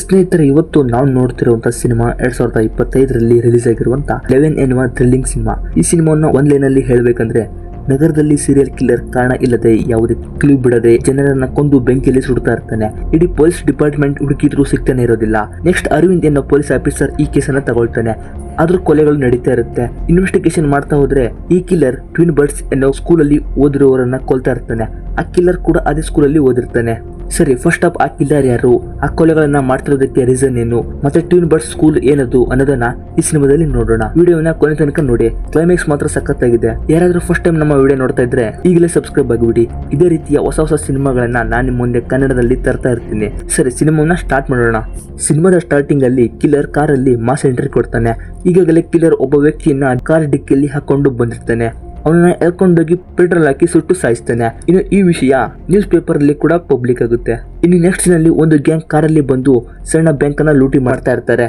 ಸ್ನೇಹಿತರೆ, ಇವತ್ತು ನಾವು ನೋಡ್ತಿರುವಂತಹ ಸಿನಿಮಾ 2025ರಲ್ಲಿ ರಿಲೀಸ್ ಆಗಿರುವಂತ 11 ಎನ್ನುವ ಥ್ರಿಲ್ಲಿಂಗ್ ಸಿನಿಮಾ. ಈ ಸಿನಿಮಾವನ್ನು ಒಂದ್ ಲೈನ್ ಅಲ್ಲಿ ಹೇಳ್ಬೇಕಂದ್ರೆ, ನಗರದಲ್ಲಿ ಸೀರಿಯಲ್ ಕಿಲ್ಲರ್ ಕಾರಣ ಇಲ್ಲದೆ ಯಾವುದೇ ಕ್ಲೂ ಬಿಡದೆ ಜನರನ್ನ ಕೊಂದು ಬೆಂಕಿಯಲ್ಲಿ ಸುಡ್ತಾ ಇರ್ತಾನೆ. ಇಡೀ ಪೊಲೀಸ್ ಡಿಪಾರ್ಟ್ಮೆಂಟ್ ಹುಡುಕಿದ್ರು ಸಿಗ್ತಾನೆ ಇರೋದಿಲ್ಲ. ನೆಕ್ಸ್ಟ್ ಅರವಿಂದ್ ಅನ್ನೋ ಪೊಲೀಸ್ ಆಫೀಸರ್ ಈ ಕೇಸನ್ನ ತಗೊಳ್ತಾನೆ. ಆದ್ರೂ ಕೊಲೆಗಳು ನಡೀತಾ ಇರುತ್ತೆ. ಇನ್ವೆಸ್ಟಿಗೇಷನ್ ಮಾಡ್ತಾ ಹೋದ್ರೆ ಈ ಕಿಲ್ಲರ್ ಟ್ವಿನ್ ಬರ್ಡ್ಸ್ ಅನ್ನೋ ಸ್ಕೂಲಲ್ಲಿ ಓದಿರುವವರನ್ನ ಕೊಲ್ತಾ ಇರ್ತಾನೆ. ಆ ಕಿಲ್ಲರ್ ಕೂಡ ಅದೇ ಸ್ಕೂಲಲ್ಲಿ ಓದಿರ್ತಾನೆ. ಸರಿ, ಫಸ್ಟ್ ಆಫ್ ಆ ಕಿಲ್ಲರ್ ಯಾರು, ಆ ಕೊಲೆಗಳನ್ನ ಮಾಡ್ತಿರೋದಕ್ಕೆ ರೀಸನ್ ಏನು, ಮತ್ತೆ ಟ್ವಿನ್ ಬರ್ಡ್ಸ್ ಸ್ಕೂಲ್ ಏನದು ಅನ್ನೋದನ್ನ ಈ ಸಿನಿಮಾದಲ್ಲಿ ನೋಡೋಣ. ವಿಡಿಯೋನ ಕೊನೆ ತನಕ ನೋಡಿ. ಕ್ಲೈಮ್ಯಾಕ್ಸ್ ಮಾತ್ರ ಸಖತ್ತಾಗಿದೆ. ಯಾರಾದ್ರೂ ಫಸ್ಟ್ ಟೈಮ್ ನಮ್ಮ ವಿಡಿಯೋ ನೋಡ್ತಾ ಇದ್ರೆ ಈಗಲೇ ಸಬ್ಸ್ಕ್ರೈಬ್ ಆಗಿಬಿಡಿ. ಇದೇ ರೀತಿಯ ಹೊಸ ಸಿನಿಮಾಗಳನ್ನ ನಾನು ನಿಮ್ಮ ಮುಂದೆ ಕನ್ನಡದಲ್ಲಿ ತರ್ತಾ ಇರ್ತೀನಿ. ಸರಿ, ಸಿನಿಮಾವನ್ನ ಸ್ಟಾರ್ಟ್ ಮಾಡೋಣ. ಸಿನಿಮಾದ ಸ್ಟಾರ್ಟಿಂಗ್ ಅಲ್ಲಿ ಕಿಲ್ಲರ್ ಕಾರಲ್ಲಿ ಮಾಸ್ ಎಂಟ್ರಿ ಕೊಡ್ತಾನೆ. ಈಗಾಗಲೇ ಕಿಲ್ಲರ್ ಒಬ್ಬ ವ್ಯಕ್ತಿಯನ್ನ ಕಾರ್ ಡಿಕ್ಕಿಯಲ್ಲಿ ಹಾಕೊಂಡು ಬಂದಿರ್ತಾನೆ. ಅವನನ್ನ ಎಳ್ಕೊಂಡೋಗಿ ಪೆಟ್ರೋಲ್ ಹಾಕಿ ಸುಟ್ಟು ಸಾಯಿಸ್ತಾನೆ. ಇನ್ನು ಈ ವಿಷಯ ನ್ಯೂಸ್ ಪೇಪರ್ ಅಲ್ಲಿ ಕೂಡ ಪಬ್ಲಿಕ್ ಆಗುತ್ತೆ. ಇನ್ನು ನೆಕ್ಸ್ಟ್ ನಲ್ಲಿ ಒಂದು ಗ್ಯಾಂಗ್ ಕಾರಲ್ಲಿ ಬಂದು ಸಣ್ಣ ಬ್ಯಾಂಕ್ ಅನ್ನ ಲೂಟಿ ಮಾಡ್ತಾ ಇರ್ತಾರೆ.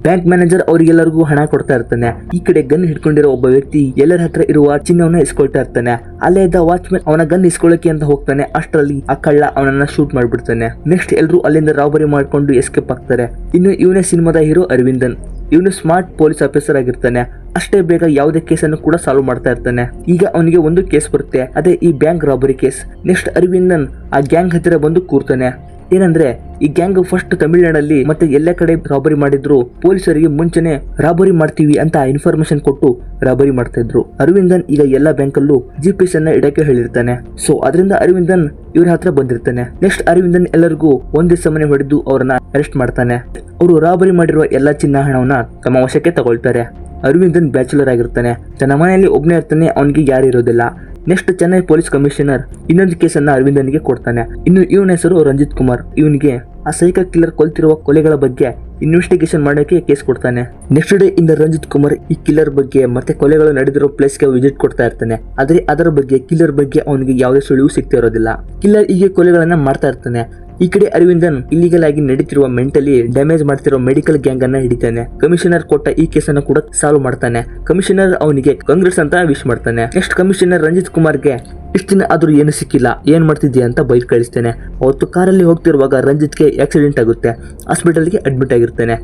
ಬ್ಯಾಂಕ್ ಮ್ಯಾನೇಜರ್ ಅವರಿಗೆಲ್ಲರಿಗೂ ಹಣ ಕೊಡ್ತಾ ಇರ್ತಾನೆ. ಈ ಕಡೆ ಗನ್ ಹಿಡ್ಕೊಂಡಿರೋ ಒಬ್ಬ ವ್ಯಕ್ತಿ ಎಲ್ಲರ ಹತ್ರ ಇರುವ ಚಿನ್ನವನ್ನ ಇಸ್ಕೊಳ್ತಾ ಇರ್ತಾನೆ. ಅಲ್ಲೇ ಇದ್ದ ವಾಚ್ಮನ್ ಅವನ ಗನ್ ಇಸ್ಕೊಳ್ಳೋಕೆ ಅಂತ ಹೋಗ್ತಾನೆ. ಅಷ್ಟರಲ್ಲಿ ಆ ಕಳ್ಳ ಅವನನ್ನ ಶೂಟ್ ಮಾಡ್ಬಿಡ್ತಾನೆ. ನೆಕ್ಸ್ಟ್ ಎಲ್ಲರೂ ಅಲ್ಲಿಂದ ರಾಬರಿ ಮಾಡ್ಕೊಂಡು ಎಸ್ಕೇಪ್ ಆಗ್ತಾರೆ. ಇನ್ನು ಇವನೇ ಸಿನಿಮಾದ ಹೀರೋ ಅರವಿಂದನ್. ಇವನು ಸ್ಮಾರ್ಟ್ ಪೊಲೀಸ್ ಆಫೀಸರ್ ಆಗಿರ್ತಾನೆ. ಅಷ್ಟೇ ಬೇಗ ಯಾವುದೇ ಕೇಸನ್ನು ಕೂಡ ಸಾಲ್ವ್ ಮಾಡ್ತಾ ಇರ್ತಾನೆ. ಈಗ ಅವನಿಗೆ ಒಂದು ಕೇಸ್ ಬರುತ್ತೆ, ಅದೇ ಈ bank robbery case. Next Aravindan ಆ ಗ್ಯಾಂಗ್ ಹತ್ತಿರ ಬಂದು ಕೂರ್ತಾನೆ. ಏನಂದ್ರೆ, ಈ ಗ್ಯಾಂಗ್ ಫಸ್ಟ್ ತಮಿಳುನಾಡಲ್ಲಿ ಮತ್ತೆ ಎಲ್ಲ ಕಡೆ ರಾಬರಿ ಮಾಡಿದ್ರು. ಪೊಲೀಸರಿಗೆ ಮುಂಚೆನೆ ರಾಬರಿ ಮಾಡ್ತೀವಿ ಅಂತ ಇನ್ಫಾರ್ಮೇಶನ್ ಕೊಟ್ಟು ರಾಬರಿ ಮಾಡ್ತಾ ಇದ್ರು. ಅರವಿಂದನ್ ಈಗ ಎಲ್ಲ ಬ್ಯಾಂಕ್ ಅಲ್ಲೂ GPS ಅನ್ನ ಇಡಕ್ಕೆ ಹೇಳಿರ್ತಾನೆ. ಸೊ ಅದರಿಂದ ಅರವಿಂದನ್ ಇವ್ರ ಹತ್ರ ಬಂದಿರ್ತಾನೆ. ನೆಕ್ಸ್ಟ್ ಅರವಿಂದನ್ ಎಲ್ಲರಿಗೂ ಒಂದೇ ಸಮನೆ ಹೊಡೆದು ಅವರನ್ನ ಅರೆಸ್ಟ್ ಮಾಡ್ತಾನೆ. ಅವರು ರಾಬರಿ ಮಾಡಿರುವ ಎಲ್ಲಾ ಚಿನ್ನ ಹಣವನ್ನ ತಮ್ಮ ವಶಕ್ಕೆ ತಗೊಳ್ತಾರೆ. ಅರವಿಂದನ್ ಬ್ಯಾಚುಲರ್ ಆಗಿರ್ತಾನೆ. ತನ್ನ ಮನೆಯಲ್ಲಿ ಒಬ್ಬನೇ ಇರ್ತಾನೆ. ಅವನಿಗೆ ಯಾರು ಇರೋದಿಲ್ಲ. ನೆಕ್ಸ್ಟ್ ಚೆನ್ನೈ ಪೊಲೀಸ್ ಕಮಿಷನರ್ ಇನ್ನೊಂದು ಕೇಸನ್ನ ಅರವಿಂದನ್ಗೆ ಕೊಡ್ತಾನೆ. ಇನ್ನು ಇವನ ಹೆಸರು ರಂಜಿತ್ ಕುಮಾರ್. ಇವನಿಗೆ ಆ ಸೈಕಲ್ ಕಿಲ್ಲರ್ ಕೊಲ್ತಿರುವ ಕೊಲೆಗಳ ಬಗ್ಗೆ ಇನ್ವೆಸ್ಟಿಗೇಷನ್ ಮಾಡೋಕೆ ಕೇಸ್ ಕೊಡ್ತಾನೆ. ನೆಕ್ಸ್ಟ್ ಡೇ ಇಂದ ರಂಜಿತ್ ಕುಮಾರ್ ಈ ಕಿಲ್ಲರ್ ಬಗ್ಗೆ ಮತ್ತೆ ಕೊಲೆಗಳು ನಡೆದಿರೋ ಪ್ಲೇಸ್ಗೆ ವಿಸಿಟ್ ಕೊಡ್ತಾ ಇರ್ತಾನೆ. ಆದ್ರೆ ಅದರ ಬಗ್ಗೆ ಕಿಲ್ಲರ್ ಬಗ್ಗೆ ಅವನಿಗೆ ಯಾವುದೇ ಸುಳಿವು ಸಿಗ್ತಾ ಇರೋದಿಲ್ಲ. ಕಿಲ್ಲರ್ ಹೀಗೆ ಕೊಲೆಗಳನ್ನ ಮಾಡ್ತಾ ಇರ್ತಾನೆ. ಈ ಕಡೆ ಅರವಿಂದನ್ ಇಲ್ಲಿಗಲ್ ಆಗಿ ನಡೀತಿರುವ ಮೆಂಟಲಿ ಡ್ಯಾಮೇಜ್ ಮಾಡ್ತಿರೋ ಮೆಡಿಕಲ್ ಗ್ಯಾಂಗ್ ಅನ್ನ ಹಿಡಿತಾನೆ. ಕಮಿಷನರ್ ಕೊಟ್ಟ ಈ ಕೇಸನ್ನು ಕೂಡ ಸಾಲ್ವ್ ಮಾಡ್ತಾನೆ. ಕಮಿಷನರ್ ಅವನಿಗೆ ಕಾಂಗ್ರೆಸ್ ಅಂತ ವಿಶ್ ಮಾಡ್ತಾನೆ. ನೆಕ್ಸ್ಟ್ ಕಮಿಷನರ್ ರಂಜಿತ್ ಕುಮಾರ್ಗೆ ಇಷ್ಟ ದಿನ ಆದ್ರೂ ಏನು ಸಿಕ್ಕಿಲ್ಲ, ಏನ್ ಮಾಡ್ತಿದ್ಯಾ ಅಂತ ಬೈಕ್ ಕಳಿಸ್ತಾನೆ. ಅವತ್ತು ಕಾರಲ್ಲಿ ಹೋಗ್ತಿರುವಾಗ ರಂಜಿತ್ಗೆ ಆಕ್ಸಿಡೆಂಟ್ ಆಗುತ್ತೆ. ಹಾಸ್ಪಿಟಲ್ಗೆ ಅಡ್ಮಿಟ್ ಆಗಿರ್ತಾನೆ.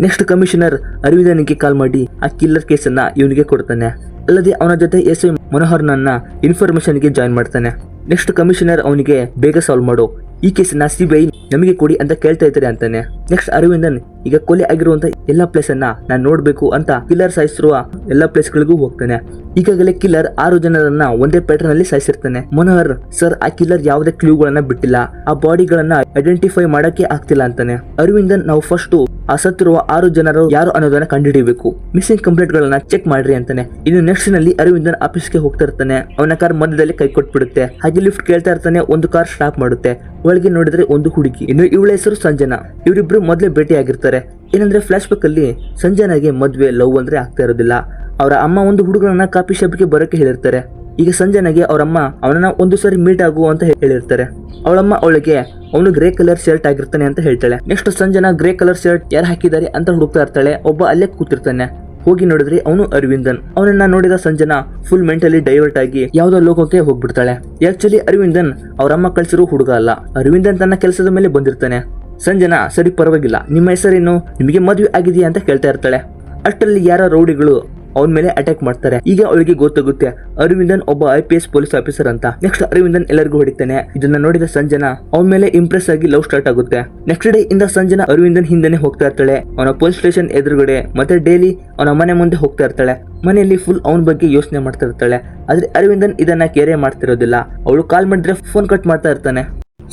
ನೆಕ್ಸ್ಟ್ ಕಮಿಷನರ್ ಅರವಿಂದನ್ಗೆ ಕಾಲ್ ಮಾಡಿ ಆ ಕಿಲ್ಲರ್ ಕೇಸನ್ನ ಇವನಿಗೆ ಕೊಡ್ತಾನೆ. ಅಲ್ಲದೆ ಅವನ ಜೊತೆ SI ಮನೋಹರ್ನನ್ನ ಇನ್ಫಾರ್ಮೇಶನ್ಗೆ ಜಾಯಿನ್ ಮಾಡ್ತಾನೆ. ನೆಕ್ಸ್ಟ್ ಕಮಿಷನರ್ ಅವನಿಗೆ ಬೇಗ ಸಾಲ್ವ್ ಮಾಡು, ಈ ಕೇಸನ್ನ CBI ನಮಗೆ ಕೊಡಿ ಅಂತ ಕೇಳ್ತಾ ಇದ್ದಾರೆ ಅಂತಾನೆ. ನೆಕ್ಸ್ಟ್ ಅರವಿಂದನ್ ಈಗ ಕೊಲೆ ಆಗಿರುವಂತ ಎಲ್ಲಾ ಪ್ಲೇಸ್ ಅನ್ನ ನಾನು ನೋಡ್ಬೇಕು ಅಂತ ಕಿಲ್ಲರ್ ಸಾಯಿಸಿರುವ ಎಲ್ಲಾ ಪ್ಲೇಸ್ ಗಳಿಗೂ ಹೋಗ್ತಾನೆ. ಈಗಾಗಲೇ ಕಿಲ್ಲರ್ 6 ಜನರನ್ನ ಒಂದೇ ಪ್ಯಾಟರ್ನ್ ಅಲ್ಲಿ ಸಾಯಿಸಿರ್ತಾನೆ. ಮನೋಹರ್, ಸರ್, ಆ ಕಿಲ್ಲರ್ ಯಾವುದೇ ಕ್ಲೂಗಳನ್ನ ಬಿಟ್ಟಿಲ್ಲ, ಆ ಬಾಡಿಗಳನ್ನ ಐಡೆಂಟಿಫೈ ಮಾಡಕ್ಕೆ ಆಗ್ತಿಲ್ಲ ಅಂತಾನೆ. ಅರವಿಂದನ್, ನಾವು ಫಸ್ಟ್ ಆ ಸತ್ತಿರುವ 6 ಜನರು ಯಾರು ಅನ್ನೋದನ್ನ ಕಂಡುಹಿಡಿಯಬೇಕು, ಮಿಸ್ಸಿಂಗ್ ಕಂಪ್ಲೇಂಟ್ ಗಳನ್ನ ಚೆಕ್ ಮಾಡ್ರಿ ಅಂತಾನೆ. ಇನ್ನು ನೆಕ್ಸ್ಟ್ ನಲ್ಲಿ ಅರವಿಂದನ್ ಆಫೀಸ್ಗೆ ಹೋಗ್ತಾ ಇರ್ತಾನೆ. ಅವನ ಕಾರ್ ಮಧ್ಯದಲ್ಲಿ ಕೈ ಕೊಟ್ಬಿಡುತ್ತೆ. ಹಾಗೆ ಲಿಫ್ಟ್ ಕೇಳ್ತಾ ಇರ್ತಾನೆ. ಒಂದು ಕಾರ್ ಸ್ಟಾಪ್ ಮಾಡುತ್ತೆ. ಒಳಗೆ ನೋಡಿದ್ರೆ ಒಂದು ಹುಡುಗಿ. ಇನ್ನು ಇವಳ ಹೆಸರು ಸಂಜನಾ. ಇವರಿಬ್ರು ಮೊದಲೇ ಭೇಟಿ ಆಗಿರ್ತಾರೆ. ಏನಂದ್ರೆ ಫ್ಲಾಶ್ ಬ್ಯಾಕ್ ಅಲ್ಲಿ ಸಂಜನಾಗೆ ಮದ್ವೆ ಲವ್ ಅಂದ್ರೆ ಆಗ್ತಾ ಇರೋದಿಲ್ಲ. ಅವರ ಅಮ್ಮ ಒಂದು ಹುಡುಗನನ್ನ ಕಾಫಿ ಶಾಪ್ಗೆ ಬರೋಕೆ ಹೇಳಿರ್ತಾರೆ. ಈಗ ಸಂಜನಾಗೆ ಅವರಮ್ಮ ಅವನನ್ನ ಒಂದು ಸಾರಿ ಮೀಟ್ ಆಗು ಅಂತ ಹೇಳಿರ್ತಾರೆ. ಅವಳಮ್ಮ ಅವಳಿಗೆ ಅವನು ಗ್ರೇ ಕಲರ್ ಶರ್ಟ್ ಆಗಿರ್ತಾನೆ ಅಂತ ಹೇಳ್ತಾಳೆ. Next Sanjana grey colour shirt ಯಾರು ಹಾಕಿದ್ದಾರೆ ಅಂತ ಹುಡುಕ್ತಾ ಇರ್ತಾಳೆ. ಒಬ್ಬ ಅಲ್ಲೇ ಕೂತಿರ್ತಾನೆ. ಹೋಗಿ ನೋಡಿದ್ರೆ ಅವನು ಅರವಿಂದನ್. ಅವನನ್ನ ನೋಡಿದ ಸಂಜನಾ ಫುಲ್ ಮೆಂಟಲಿ ಡೈವರ್ಟ್ ಆಗಿ ಯಾವ್ದೋ ಲೋಕಕ್ಕೆ ಹೋಗ್ಬಿಡ್ತಾಳೆ. ಆಕ್ಚುಲಿ ಅರವಿಂದನ್ ಅವರಮ್ಮ ಕಳ್ಸಿರೋ ಹುಡುಗ ಅಲ್ಲ. ಅರವಿಂದನ್ ತನ್ನ ಕೆಲಸದ ಮೇಲೆ ಬಂದಿರ್ತಾನೆ. ಸಂಜನಾ, ಸರಿ ಪರವಾಗಿಲ್ಲ, ನಿಮ್ಮ ಹೆಸರೇನು, ನಿಮಗೆ ಮದುವೆ ಆಗಿದೆಯಾ ಅಂತ ಕೇಳ್ತಾ ಇರ್ತಾಳೆ. ಅಷ್ಟರಲ್ಲಿ ಯಾರೋ ರೌಡಿಗಳು ಅವನ ಮೇಲೆ ಅಟ್ಯಾಕ್ ಮಾಡ್ತಾರೆ. ಈಗ ಅವಳಿಗೆ ಗೊತ್ತಾಗುತ್ತೆ ಅರವಿಂದನ್ ಒಬ್ಬ IPS ಪೊಲೀಸ್ ಆಫೀಸರ್ ಅಂತ. ನೆಕ್ಸ್ಟ್ ಅರವಿಂದನ್ ಎಲ್ಲರಿಗೂ ಹೊಡಿತಾನೆ. ಇದನ್ನ ನೋಡಿದ ಸಂಜನಾ ಅವನ ಮೇಲೆ ಇಂಪ್ರೆಸ್ ಆಗಿ ಲವ್ ಸ್ಟಾರ್ಟ್ ಆಗುತ್ತೆ. ನೆಕ್ಸ್ಟ್ ಡೇ ಇಂದ ಸಂಜನಾ ಅರವಿಂದನ್ ಹಿಂದೆನೆ ಹೋಗ್ತಾ ಇರ್ತಾಳೆ. ಅವನ ಪೊಲೀಸ್ ಸ್ಟೇಷನ್ ಎದುರುಗಡೆ ಮತ್ತೆ ಡೈಲಿ ಅವನ ಮನೆ ಮುಂದೆ ಹೋಗ್ತಾ ಇರ್ತಾಳೆ. ಮನೆಯಲ್ಲಿ ಫುಲ್ ಅವನ ಬಗ್ಗೆ ಯೋಚನೆ ಮಾಡ್ತಾ ಇರ್ತಾಳೆ. ಆದ್ರೆ ಅರವಿಂದನ್ ಇದನ್ನ ಕೇರೆ ಮಾಡ್ತಿರೋದಿಲ್ಲ. ಅವಳು ಕಾಲ್ ಮಾಡಿದ್ರೆ ಫೋನ್ ಕಟ್ ಮಾಡ್ತಾ ಇರ್ತಾನೆ.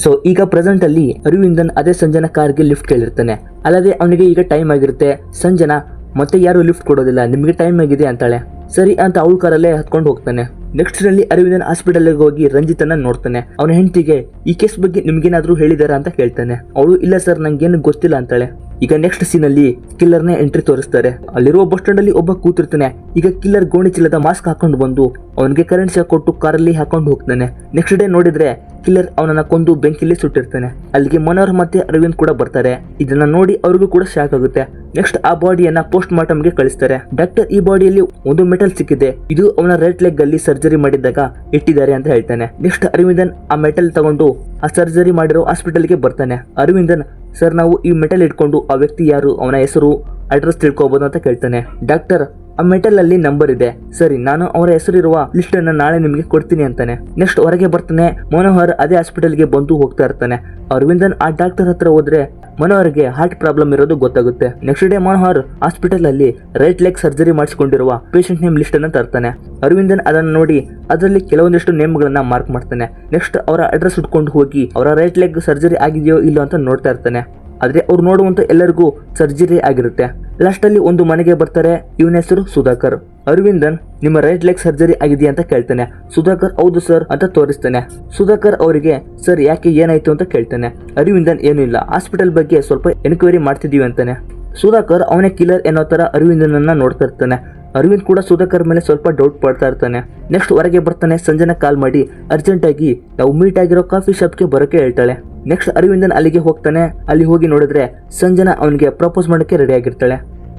ಸೊ ಈಗ ಪ್ರೆಸೆಂಟ್ ಅಲ್ಲಿ ಅರವಿಂದನ್ ಅದೇ ಸಂಜನಾ ಕಾರ್ಗೆ ಲಿಫ್ಟ್ ಕೇಳಿರ್ತಾನೆ. ಅಲ್ಲದೆ ಅವನಿಗೆ ಈಗ ಟೈಮ್ ಆಗಿರುತ್ತೆ. ಸಂಜನಾ, ಮತ್ತೆ ಯಾರು ಲಿಫ್ಟ್ ಕೊಡೋದಿಲ್ಲ, ನಿಮಗೆ ಟೈಮ್ ಆಗಿದೆ ಅಂತಾಳೆ. ಸರಿ ಅಂತ ಅವಳ ಕಾರಲ್ಲೇ ಹತ್ಕೊಂಡು ಹೋಗ್ತಾನೆ. ನೆಕ್ಸ್ಟ್ ನಲ್ಲಿ ಅರವಿಂದನ್ ಹಾಸ್ಪಿಟಲ್ ಹೋಗಿ ರಂಜಿತನ್ನ ನೋಡ್ತಾನೆ. ಅವನ ಹೆಂಡತಿಗೆ ಈ ಕೇಸ್ ಬಗ್ಗೆ ನಿಮ್ಗೇನಾದ್ರೂ ಹೇಳಿದಾರ ಅಂತ ಕೇಳ್ತಾನೆ. ಅವಳು, ಇಲ್ಲ ಸರ್, ನಂಗೇನು ಗೊತ್ತಿಲ್ಲ ಅಂತಾಳೆ. ಈಗ ನೆಕ್ಸ್ಟ್ ಸೀನ್ ಅಲ್ಲಿ ಕಿಲ್ಲರ್ ನ ಎಂಟ್ರಿ ತೋರಿಸ್ತಾರೆ. ಅಲ್ಲಿರುವ ಬಸ್ ಸ್ಟಾಂಡ್ ಅಲ್ಲಿ ಒಬ್ಬ ಕೂತಿರ್ತಾನೆ. ಈಗ ಕಿಲ್ಲರ್ ಗೋಣಿ ಚೀಲದ ಮಾಸ್ಕ್ ಹಾಕೊಂಡು ಬಂದು ಅವನಿಗೆ ಕರೆಂಟ್ ಶಾಕ್ ಕೊಟ್ಟು ಕಾರಲ್ಲಿ ಹಾಕೊಂಡು ಹೋಗ್ತಾನೆ. ನೆಕ್ಸ್ಟ್ ಡೇ ನೋಡಿದ್ರೆ ಕಿಲ್ಲರ್ ಅವನನ್ನ ಕೊಂದು ಬೆಂಕಿಲಿ ಸುಟ್ಟಿರ್ತಾನೆ. ಅಲ್ಲಿಗೆ ಮನೋಹರ್ ಮತ್ತೆ ಅರವಿಂದ್ ಕೂಡ ಬರ್ತಾರೆ. ಇದನ್ನ ನೋಡಿ ಅವ್ರಿಗೂ ಕೂಡ ಶಾಕ್ ಆಗುತ್ತೆ. ನೆಕ್ಸ್ಟ್ ಆ ಬಾಡಿಯನ್ನ ಪೋಸ್ಟ್ ಮಾರ್ಟಮ್ ಗೆ ಕಳಿಸ್ತಾರೆ. ಡಾಕ್ಟರ್, ಈ ಬಾಡಿಯಲ್ಲಿ ಒಂದು ಮೆಟಲ್ ಸಿಕ್ಕಿದೆ, ಇದು ಅವನ ರೈಟ್ ಲೆಗ್ ಅಲ್ಲಿ ಸರ್ಜರಿ ಮಾಡಿದಾಗ ಇಟ್ಟಿದ್ದಾರೆ ಅಂತ ಹೇಳ್ತಾನೆ. ನೆಕ್ಸ್ಟ್ ಅರವಿಂದನ್ ಆ ಮೆಟಲ್ ತಗೊಂಡು ಆ ಸರ್ಜರಿ ಮಾಡಿರೋ ಹಾಸ್ಪಿಟಲ್ ಗೆ ಬರ್ತಾನೆ. ಅರವಿಂದನ್ ಸರ್ ನಾವು ಈ ಮೆಟಲ್ ಇಟ್ಕೊಂಡು ಆ ವ್ಯಕ್ತಿ ಯಾರು, ಅವನ ಹೆಸರು, ಅಡ್ರೆಸ್ ತಿಳ್ಕೊಬಹುದು ಅಂತ ಕೇಳ್ತಾನೆ. ಡಾಕ್ಟರ್ ಆ ಮೆಟಲ್ ಅಲ್ಲಿ ನಂಬರ್ ಇದೆ, ಸರಿ ನಾನು ಅವರ ಹೆಸರಿರುವ ಲಿಸ್ಟ್ ಅನ್ನ ನಾಳೆ ನಿಮಗೆ ಕೊಡ್ತೀನಿ ಅಂತಾನೆ. ನೆಕ್ಸ್ಟ್ ಹೊರಗೆ ಬರ್ತಾನೆ. ಮನೋಹರ್ ಅದೇ ಹಾಸ್ಪಿಟಲ್ಗೆ ಬಂದು ಹೋಗ್ತಾ ಇರ್ತಾನೆ. ಅರವಿಂದನ್ ಆ ಡಾಕ್ಟರ್ ಹತ್ರ ಹೋದ್ರೆ ಮನೋಹರ್ಗೆ ಹಾರ್ಟ್ ಪ್ರಾಬ್ಲಮ್ ಇರೋದು ಗೊತ್ತಾಗುತ್ತೆ. ನೆಕ್ಸ್ಟ್ ಡೇ ಮನೋಹರ್ ಹಾಸ್ಪಿಟಲ್ ಅಲ್ಲಿ ರೈಟ್ ಲೆಗ್ ಸರ್ಜರಿ ಮಾಡಿಸಿಕೊಂಡಿರುವ ಪೇಷಂಟ್ ನೇಮ್ ಲಿಸ್ಟ್ ಅನ್ನ ತರ್ತಾನೆ. ಅರವಿಂದನ್ ಅದನ್ನ ನೋಡಿ ಅದರಲ್ಲಿ ಕೆಲವೊಂದಿಷ್ಟು ನೇಮ್ ಗಳನ್ನ ಮಾರ್ಕ್ ಮಾಡ್ತಾನೆ. ನೆಕ್ಸ್ಟ್ ಅವರ ಅಡ್ರೆಸ್ ಇಟ್ಕೊಂಡು ಹೋಗಿ ಅವರ ರೈಟ್ ಲೆಗ್ ಸರ್ಜರಿ ಆಗಿದೆಯೋ ಇಲ್ಲೋ ಅಂತ ನೋಡ್ತಾ ಇರ್ತಾನೆ. ಆದ್ರೆ ಅವ್ರು ನೋಡುವಂತ ಎಲ್ಲರಿಗೂ ಸರ್ಜರಿ ಆಗಿರುತ್ತೆ. ಲಾಸ್ಟ್ ಅಲ್ಲಿ ಒಂದು ಮನೆಗೆ ಬರ್ತಾರೆ. ಇವನ ಹೆಸರು ಸುಧಾಕರ್. ಅರವಿಂದನ್ ನಿಮ್ಮ ರೈಟ್ ಲೆಗ್ ಸರ್ಜರಿ ಆಗಿದೆಯಾ ಅಂತ ಕೇಳ್ತಾನೆ. ಸುಧಾಕರ್ ಹೌದು ಸರ್ ಅಂತ ತೋರಿಸ್ತಾನೆ. ಸುಧಾಕರ್ ಅವರಿಗೆ ಸರ್ ಯಾಕೆ ಏನಾಯ್ತು ಅಂತ ಕೇಳ್ತಾನೆ. ಅರವಿಂದನ್ ಏನು ಇಲ್ಲ, ಹಾಸ್ಪಿಟಲ್ ಬಗ್ಗೆ ಸ್ವಲ್ಪ ಎನ್ಕ್ವೈರಿ ಮಾಡ್ತಿದೀವಿ ಅಂತಾನೆ. ಸುಧಾಕರ್ ಅವನೇ ಕಿಲ್ಲರ್ ಅನ್ನೋ ತರ ಅರವಿಂದನನ್ನ ನೋಡ್ತಾ ಇರ್ತಾನೆ. ಅರವಿಂದ್ ಕೂಡ ಸುಧಾಕರ್ ಮೇಲೆ ಸ್ವಲ್ಪ ಡೌಟ್ ಪಡ್ತಾ ಇರ್ತಾನೆ. ನೆಕ್ಸ್ಟ್ ಹೊರಗೆ ಬರ್ತಾನೆ. ಸಂಜನಾ ಕಾಲ್ ಮಾಡಿ ಅರ್ಜೆಂಟ್ ಆಗಿ ನಾವು ಮೀಟ್ ಆಗಿರೋ ಕಾಫಿ ಶಾಪ್ಗೆ ಬರೋಕೆ ಹೇಳ್ತಾಳೆ. ನೆಕ್ಸ್ಟ್ ಅರವಿಂದನ್ ಅಲ್ಲಿಗೆ ಹೋಗ್ತಾನೆ. ಅಲ್ಲಿ ಹೋಗಿ ನೋಡಿದ್ರೆ ಸಂಜನಾ ಅವನಿಗೆ ಪ್ರಪೋಸ್ ಮಾಡಕ್ಕೆ ರೆಡಿ ಆಗಿರ್ತಾಳೆ.